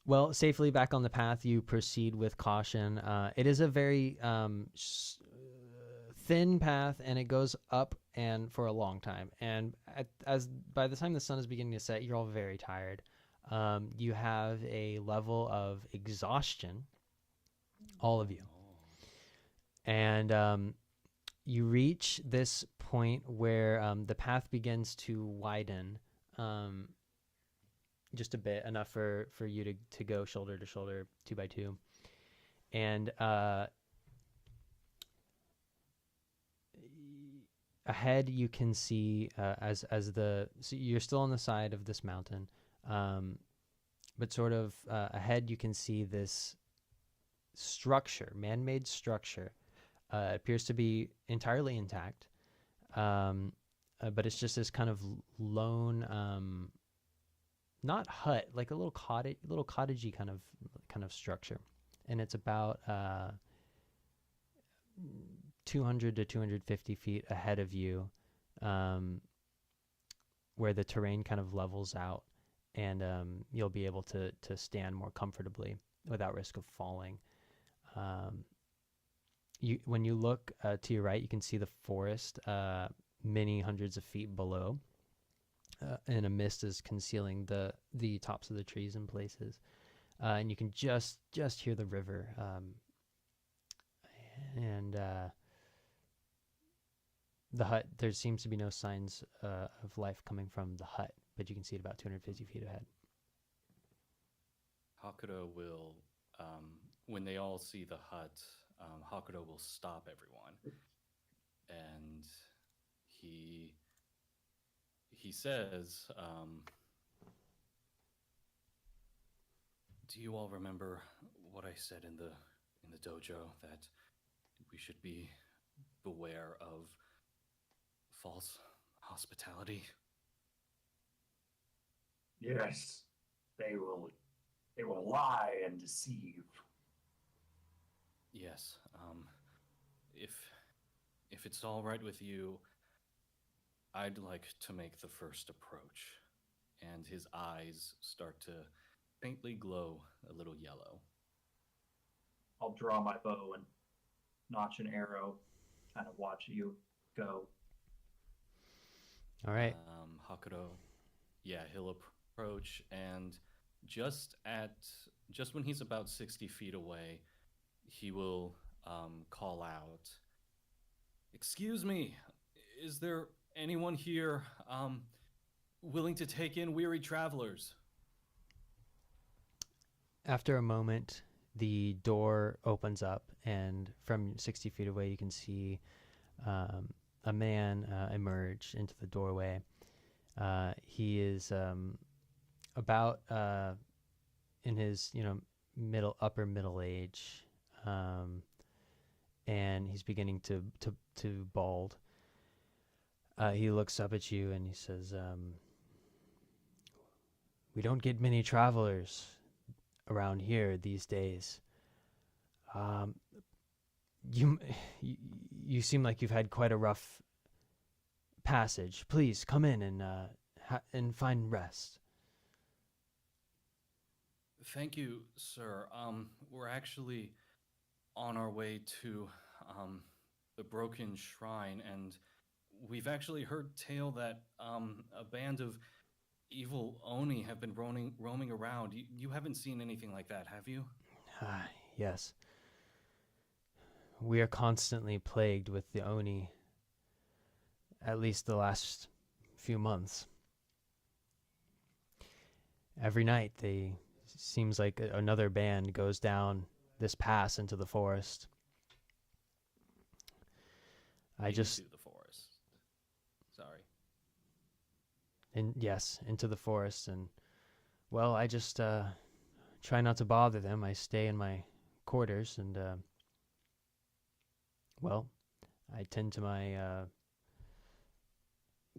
Well, safely back on the path, you proceed with caution. It is a very thin path, and it goes up and for a long time. And by the time the sun is beginning to set, you're all very tired. You have a level of exhaustion, all of you. And you reach this point where the path begins to widen just a bit, enough for you to go shoulder to shoulder, 2 by 2. And ahead you can see so you're still on the side of this mountain, but sort of ahead you can see this structure, man-made structure. It appears to be entirely intact, but it's just this kind of lone, not hut, like a little cottagey kind of structure, and it's about 200 to 250 feet ahead of you, where the terrain kind of levels out, and you'll be able to stand more comfortably without risk of falling. When you look to your right, you can see the forest many hundreds of feet below, and a mist is concealing the tops of the trees in places, and you can just hear the river, and The hut, there seems to be no signs of life coming from the hut, but you can see it about 250 feet ahead. Hakuto will, when they all see the hut, Hakuto will stop everyone, and he says, "Do you all remember what I said in the dojo that we should be beware of false hospitality?" Yes, they will. They will lie and deceive. Yes. If it's all right with you, I'd like to make the first approach. And his eyes start to faintly glow a little yellow. I'll draw my bow and notch an arrow, kind of watch you go. All right. Hakuto, yeah, he'll approach, and just when he's about 60 feet away, he will call out, "Excuse me, is there anyone here willing to take in weary travelers?" After a moment, the door opens up, and from 60 feet away, you can see a man emerge into the doorway. He is about in his upper middle age, and he's beginning to bald. He looks up at you and he says, "We don't get many travelers around here these days. You you seem like you've had quite a rough passage. Please come in and find rest." Thank you, sir. We're actually on our way to the Broken Shrine, and we've actually heard tale that a band of evil Oni have been roaming around. You haven't seen anything like that, have you? Yes. We are constantly plagued with the Oni, at least the last few months. Every night, seems like another band goes down this pass into the forest. Into the forest. Sorry. Yes, into the forest, and well, I just try not to bother them. I stay in my quarters, and well, I tend to my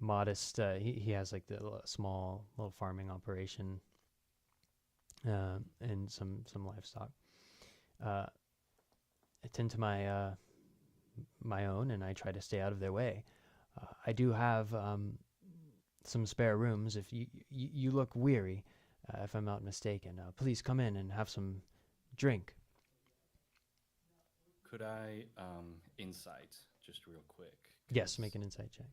modest. He has like the small little farming operation, and some livestock. I tend to my my own, and I try to stay out of their way. I do have some spare rooms. If you look weary, if I'm not mistaken, please come in and have some drink. Could I insight just real quick? Yes, make an insight check.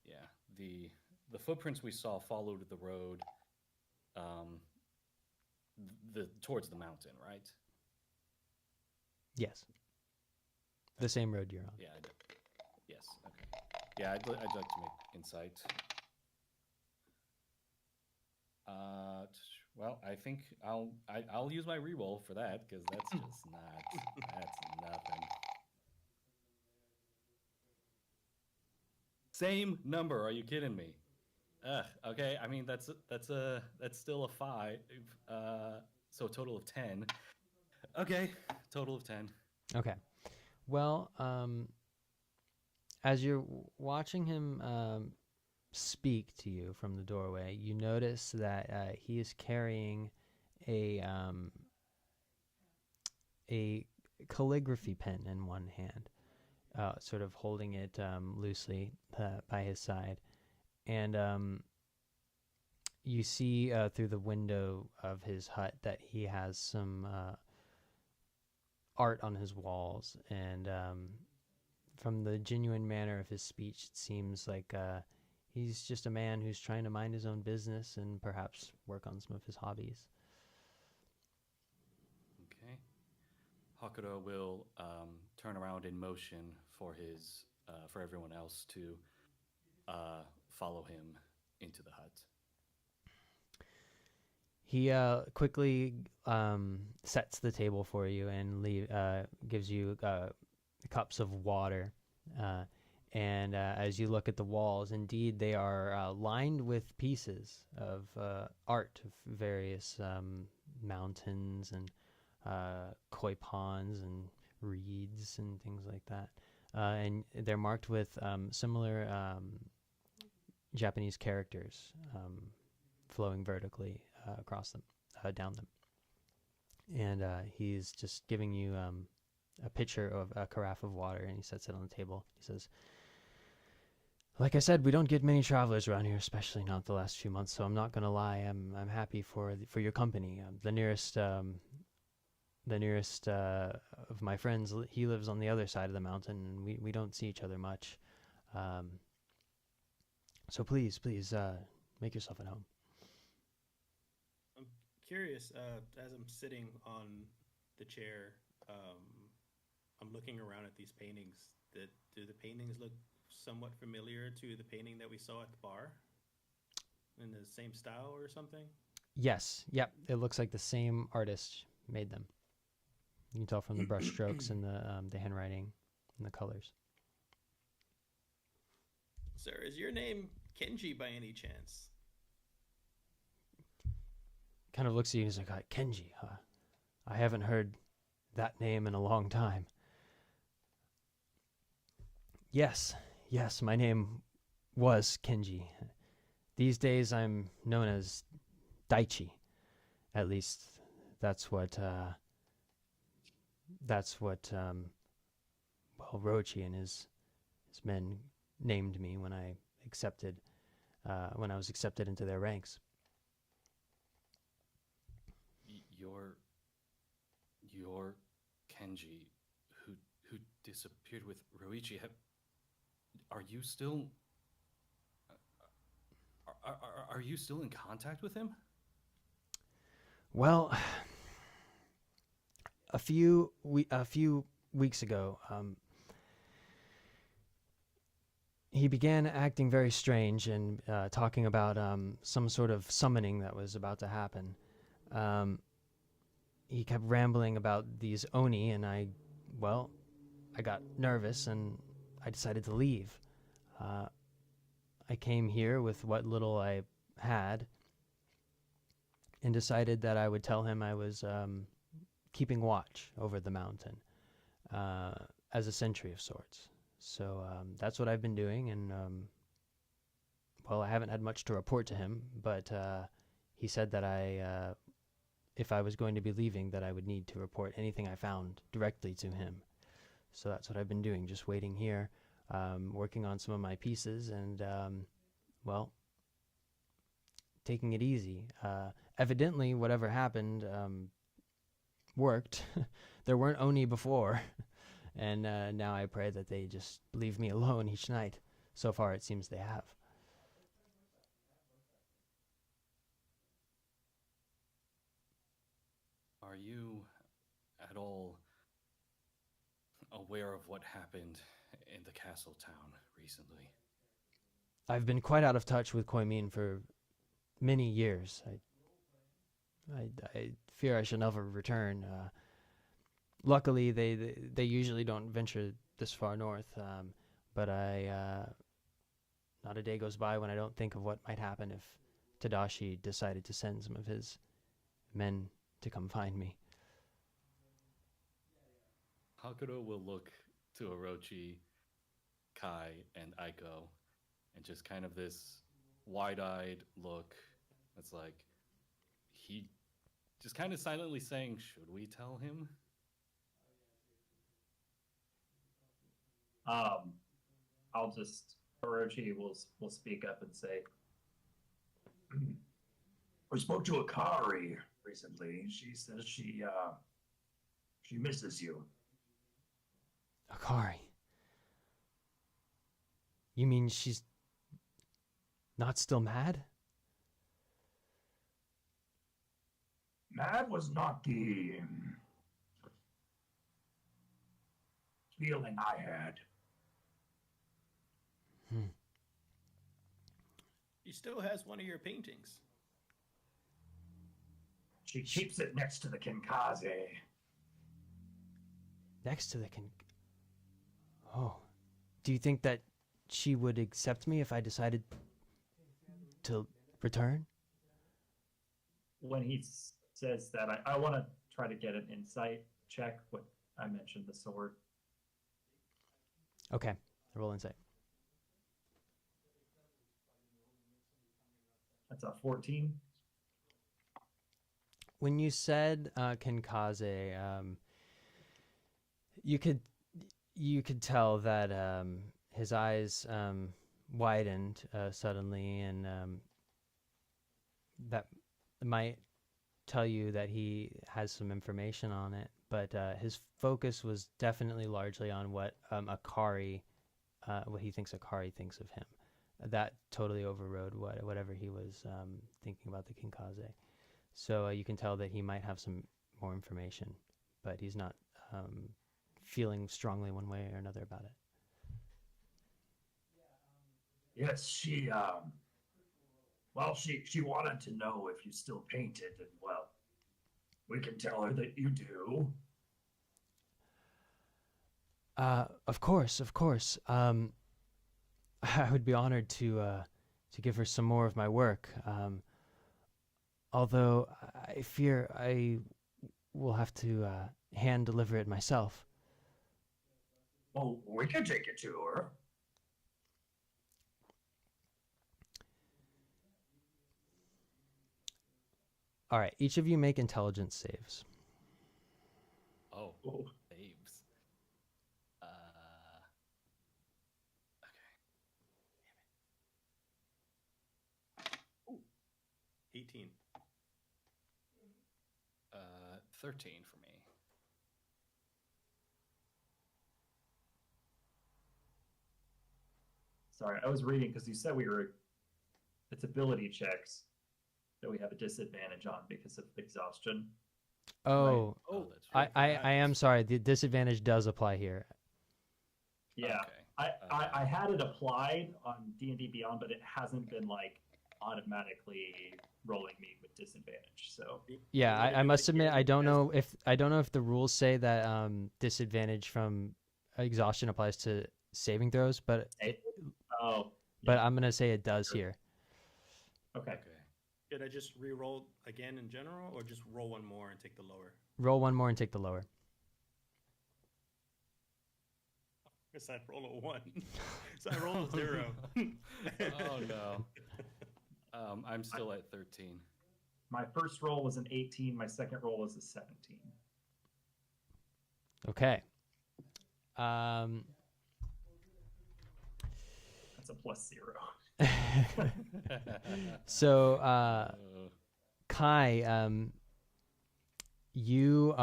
Yeah, the footprints we saw followed the road, towards the mountain, right? Yes, the same road you're on. Yeah. Yes. Okay. Yeah, I'd like to make insight. Well, I think I'll use my reroll for that because that's just that's nothing. Same number? Are you kidding me? Okay. I mean that's still a 5. So a total of 10. Okay, total of 10. Okay. Well, as you're watching him speak to you from the doorway, you notice that he is carrying a calligraphy pen in one hand, sort of holding it loosely by his side, and you see through the window of his hut that he has some art on his walls, and from the genuine manner of his speech, it seems like he's just a man who's trying to mind his own business and perhaps work on some of his hobbies. Okay. Hakuto will turn around in motion for his for everyone else to follow him into the hut. He quickly sets the table for you and gives you cups of water. And as you look at the walls, indeed they are lined with pieces of art of various mountains and koi ponds and reeds and things like that. And they're marked with similar Japanese characters flowing vertically across them, down them. And he's just giving you a pitcher of a carafe of water, and he sets it on the table. He says, "Like I said, we don't get many travelers around here, especially not the last few months. So I'm not gonna lie. I'm happy for your company. The nearest of my friends, he lives on the other side of the mountain, and we don't see each other much. So please, make yourself at home." I'm curious. As I'm sitting on the chair, I'm looking around at these paintings. Do the paintings look somewhat familiar to the painting that we saw at the bar? In the same style or something? Yes, yep. It looks like the same artist made them. You can tell from the brush strokes and the handwriting and the colors. Sir, is your name Kenji by any chance? Kind of looks at you and he's like, "Kenji, huh? I haven't heard that name in a long time." Yes, my name was Kenji. These days I'm known as Daichi. At least that's what Rochi and his men named me when I was accepted into their ranks. Your Kenji, who disappeared with Roichi. Are you still? Are you still in contact with him? Well, a few weeks ago, he began acting very strange and talking about some sort of summoning that was about to happen. He kept rambling about these Oni, and I got nervous and I decided to leave. I came here with what little I had and decided that I would tell him I was keeping watch over the mountain as a sentry of sorts. So that's what I've been doing, and I haven't had much to report to him, but he said that if I was going to be leaving, that I would need to report anything I found directly to him. So that's what I've been doing, just waiting here, working on some of my pieces, and taking it easy. Evidently, whatever happened worked. There weren't Oni before, and now I pray that they just leave me alone each night. So far, it seems they have. Are you at all aware of what happened in the castle town recently? I've been quite out of touch with Koemin for many years. I fear I shall never return. Luckily, they usually don't venture this far north, but not a day goes by when I don't think of what might happen if Tadashi decided to send some of his men to come find me. Hakuto will look to Orochi, Kai, and Aiko, and just kind of this wide-eyed look. It's like he just kind of silently saying, "Should we tell him?" Orochi will speak up and say, I spoke to Akari recently. She says she misses you. Akari. You mean she's not still mad? Mad was not the feeling I had. Hmm. He still has one of your paintings. She keeps it next to the Kinkaze. Next to the Oh, do you think that she would accept me if I decided to return? When he says that, I want to try to get an insight check. What I mentioned, the sword. Okay, roll insight. That's a 14. When you said Kinkaze, you could tell that his eyes widened suddenly, and that might tell you that he has some information on it. But his focus was definitely largely on what Akari, what he thinks Akari thinks of him. That totally overrode whatever he was thinking about the Kinkaze. So you can tell that he might have some more information, but he's not feeling strongly one way or another about it. Yes, she wanted to know if you still painted, and well, we can tell her that you do. Of course. I would be honored to give her some more of my work. Although I fear I will have to hand deliver it myself. Well, we can take it to her. All right, each of you make intelligence saves. Oh, Oh. saves. Okay. 18. 13 for me. Sorry, I was reading because you said it's ability checks that we have a disadvantage on because of exhaustion. Oh, Oh, that's right. I am sorry. The disadvantage does apply here. Yeah, Okay. I had it applied on D&D Beyond, but it hasn't been like automatically rolling me with disadvantage. So Yeah, I must admit I don't know if the rules say that disadvantage from exhaustion applies to saving throws, but oh, but I'm gonna say it does here. okay. Okay. Should I just re-roll again in general, or just roll one more and take the lower? Roll one more and take the lower. Guess I roll a 1. So I roll a 0. Oh no. I'm still at 13. My first roll was an 18. My second roll was a 17. Okay. That's a +0. So Kai, you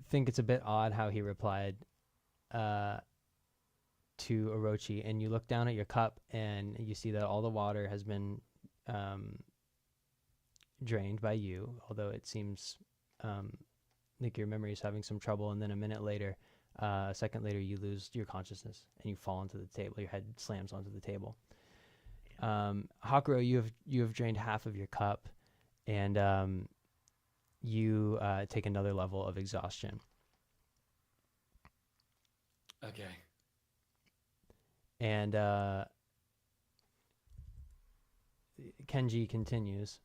think it's a bit odd how he replied to Orochi, and you look down at your cup and you see that all the water has been drained by you, although it seems like your memory is having some trouble, and then a minute later, a second later, you lose your consciousness and you fall onto the table. Your head slams onto the table. Hakuro, you have drained half of your cup, and you take another level of exhaustion. Okay. And Kenji continues.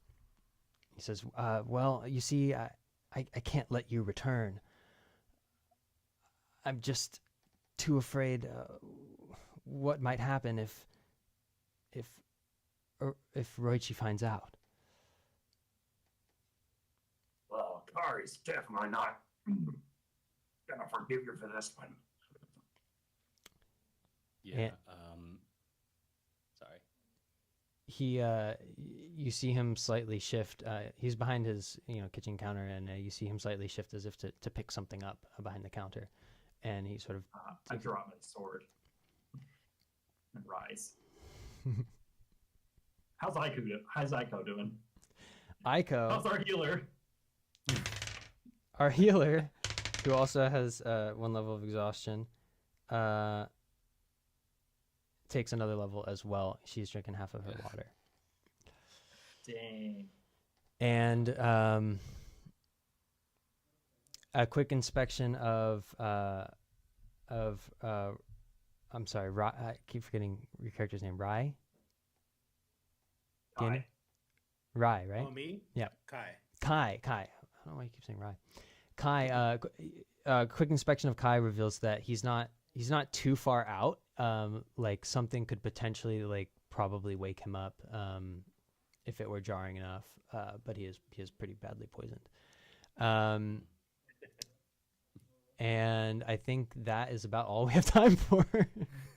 He says, well, you see, I can't let you return. I'm just too afraid what might happen if Roichi finds out. Well, Kari's definitely not gonna forgive you for this one. Yeah. And- Sorry. He, you see him slightly shift. He's behind his, kitchen counter, and you see him slightly shift as if to pick something up behind the counter, and he sort of. I draw my sword and rise. How's Aiko doing? Aiko, How's our healer? our healer, who also has one level of exhaustion, takes another level as well. She's drinking half of her water. Dang. And a quick inspection of I'm sorry, I keep forgetting your character's name. Rai? Daniel? Rai, right? Oh, me? Yeah. Kai. Kai. I don't know why you keep saying Rai. Kai, quick inspection of Kai reveals that he's not too far out. Like something could potentially like probably wake him up if it were jarring enough. But he is pretty badly poisoned. And I think that is about all we have time for.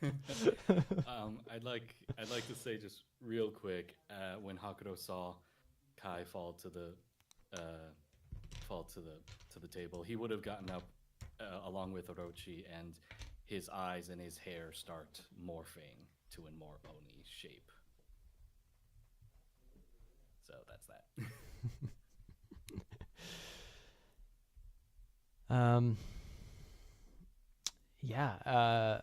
I'd like to say just real quick, when Hakuto saw Kai fall to the table, he would have gotten up along with Orochi, and his eyes and his hair start morphing to a more Oni shape. So that's that. Yeah.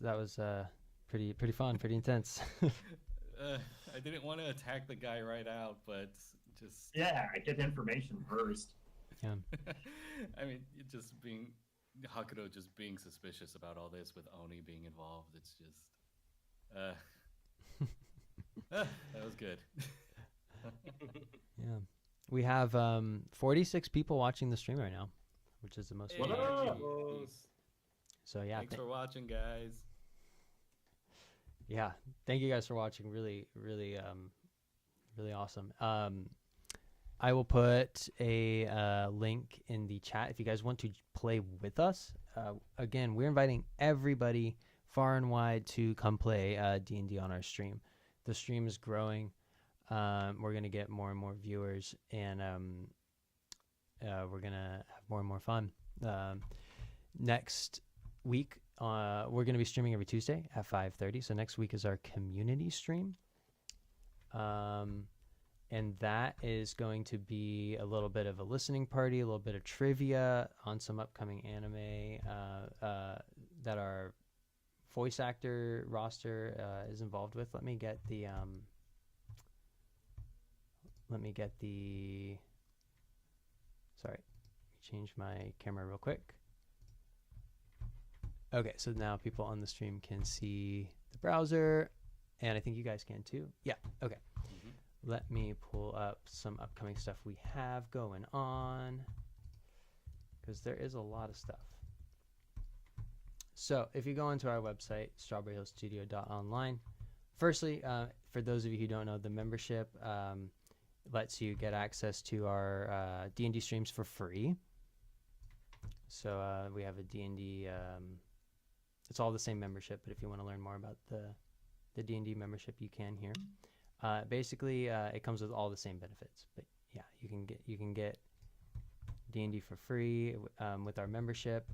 That was pretty fun, pretty intense. I didn't want to attack the guy right out, but just Yeah, I get information first. Yeah. I mean, just being Hakuto just being suspicious about all this with Oni being involved. It's just that was good. Yeah. We have 46 people watching the stream right now, which is the most. Hey, What up? So yeah, thanks for watching, guys. yeah, thank you guys for watching. Really, really awesome. I will put a link in the chat if you guys want to play with us. Again, we're inviting everybody far and wide to come play D&D on our stream. The stream is growing. We're going to get more and more viewers, and we're going to have more and more fun. Next week, we're going to be streaming every Tuesday at 5:30. So next week is our community stream. And that is going to be a little bit of a listening party, a little bit of trivia on some upcoming anime that our voice actor roster is involved with. Let me get the sorry, change my camera real quick. Okay, so now people on the stream can see the browser, and I think you guys can too. Yeah, okay. Let me pull up some upcoming stuff we have going on, because there is a lot of stuff. So if you go into our website, strawberryhillstudio.online, firstly, for those of you who don't know, the membership lets you get access to our D&D streams for free. So we have a D&D, it's all the same membership, but if you want to learn more about the D&D membership, you can here. Basically, it comes with all the same benefits, but yeah, you can get D&D for free with our membership.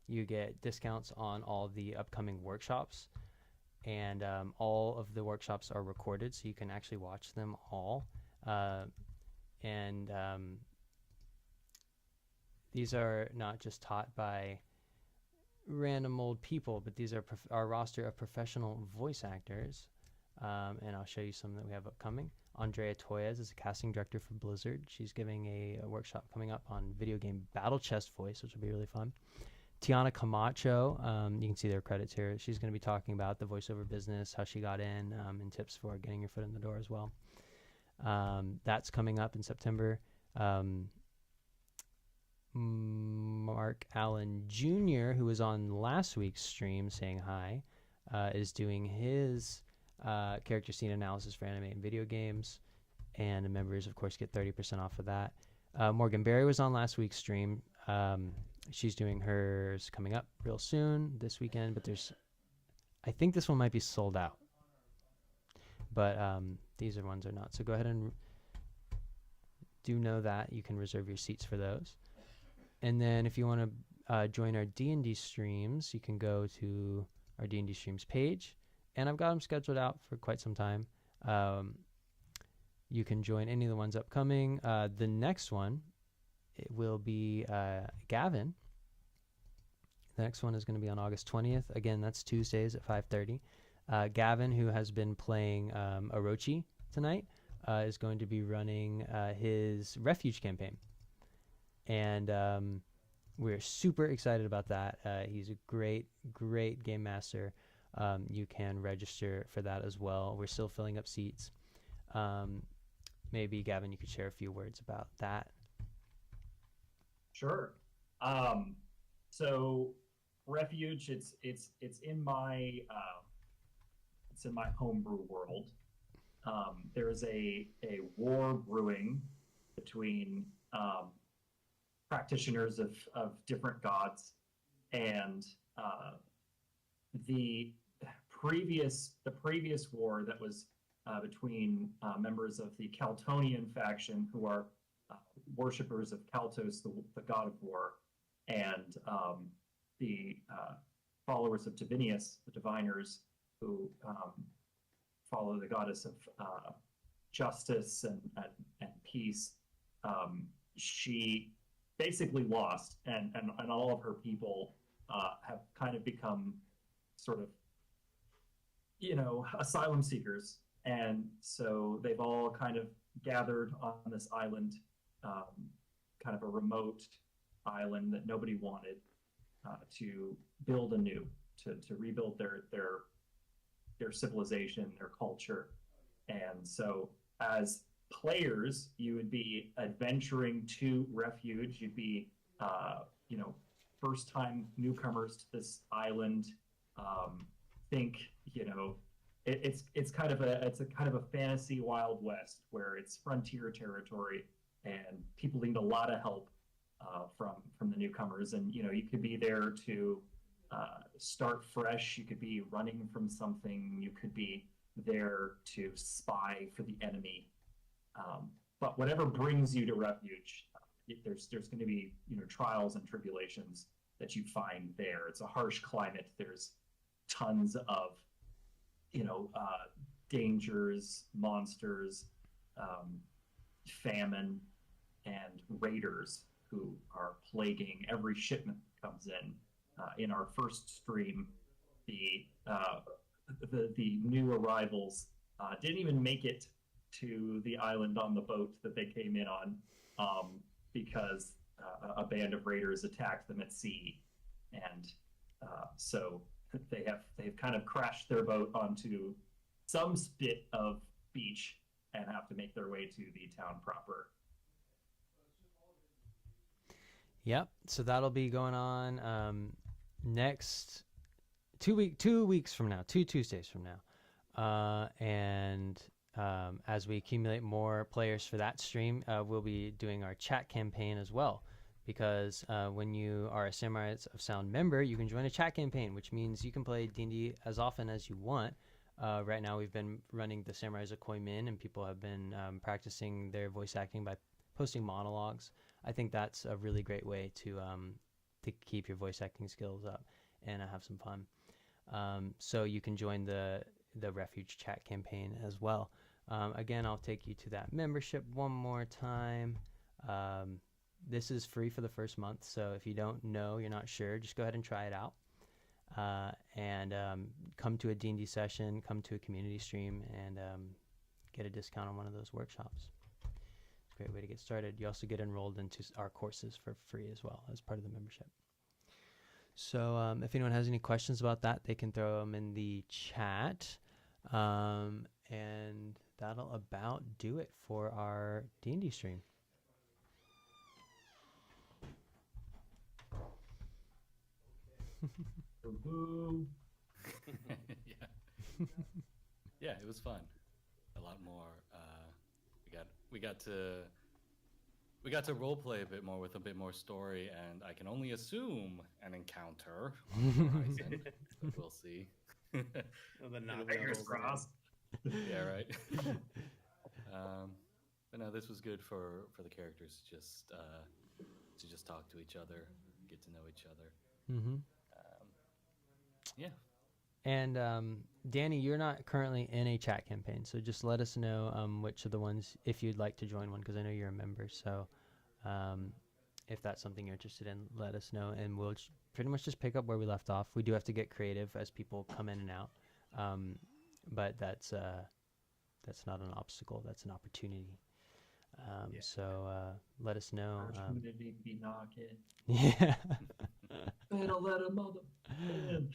You get discounts on all the upcoming workshops, and all of the workshops are recorded, so you can actually watch them all. And these are not just taught by random old people, but these are our roster of professional voice actors. And I'll show you some that we have upcoming. Andrea Toyes is a casting director for Blizzard. She's giving a workshop coming up on video game battle chest voice, which will be really fun. Tiana Camacho, you can see their credits here. She's going to be talking about the voiceover business, how she got in, and tips for getting your foot in the door as well. That's coming up in September. Mark Allen Jr., who was on last week's stream saying hi, is doing his character scene analysis for anime and video games, and the members of course get 30% off of that. Morgan Berry was on last week's stream. She's doing hers coming up real soon this weekend, but I think this one might be sold out, but these ones are not, so go ahead and do know that you can reserve your seats for those. And then if you want to join our D&D streams, you can go to our D&D streams page, and I've got them scheduled out for quite some time. You can join any of the ones upcoming. The next one it will be Gavin. The next one is going to be on August 20th. Again, that's Tuesdays at 5:30. Gavin, who has been playing Orochi tonight, is going to be running his Refuge campaign. And we're super excited about that. He's a great game master. You can register for that as well. We're still filling up seats. Maybe, Gavin, you could share a few words about that. Sure. So Refuge, it's in my homebrew world. There is a war brewing between practitioners of different gods, and the previous war that was between members of the Caltonian faction, who are worshippers of Kaltos, the god of war, and the followers of Divinius, the diviners, who follow the goddess of justice and peace. She basically lost, and all of her people have kind of become sort of, asylum seekers. And so they've all kind of gathered on this island, kind of a remote island that nobody wanted, to build anew, to rebuild their civilization, their culture. And so as players, you would be adventuring to Refuge. You'd be, first-time newcomers to this island. Think, it's kind of a fantasy Wild West, where it's frontier territory, and people need a lot of help from the newcomers. And you could be there to start fresh. You could be running from something. You could be there to spy for the enemy. But whatever brings you to Refuge, there's going to be trials and tribulations that you find there. It's a harsh climate. There's tons of dangers, monsters, famine, and raiders who are plaguing every shipment that comes in. In our first stream, the new arrivals didn't even make it to the island on the boat that they came in on, because a band of raiders attacked them at sea, and so they've kind of crashed their boat onto some bit of beach and have to make their way to the town proper. Yep. So that'll be going on next 2 weeks from now, 2 Tuesdays from now, and as we accumulate more players for that stream, we'll be doing our chat campaign as well. Because when you are a Samurais of Sound member, you can join a chat campaign, which means you can play D&D as often as you want. Right now, we've been running the Samurais of Koemin, and people have been practicing their voice acting by posting monologues. I think that's a really great way to keep your voice acting skills up and have some fun. So you can join the Refuge chat campaign as well. Again, I'll take you to that membership one more time. This is free for the first month, so if you don't know, you're not sure, just go ahead and try it out. And come to a D&D session, come to a community stream, and get a discount on one of those workshops. It's a great way to get started. You also get enrolled into our courses for free as well as part of the membership. So if anyone has any questions about that, they can throw them in the chat. And that'll about do it for our D&D stream. Yeah, it was fun. A lot more. We got to role play a bit more with a bit more story, and I can only assume an encounter on the horizon. But we'll see. Fingers crossed. Yeah, right. But no, this was good for the characters to just talk to each other, get to know each other. Mm-hmm. Yeah. And Danny, you're not currently in a chat campaign, so just let us know which of the ones, if you'd like to join one, because I know you're a member. So if that's something you're interested in, let us know, and we'll pretty much just pick up where we left off. We do have to get creative as people come in and out, but that's not an obstacle. That's an opportunity. So let us know. Opportunity be knocking. Yeah. Better let a mother in.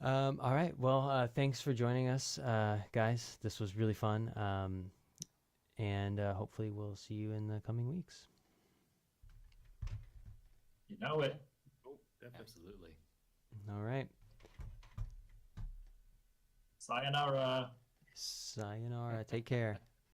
All right. Well, thanks for joining us, guys. This was really fun. And hopefully we'll see you in the coming weeks. You know it. Oh, definitely. Absolutely. All right. Sayonara. Sayonara. Take care.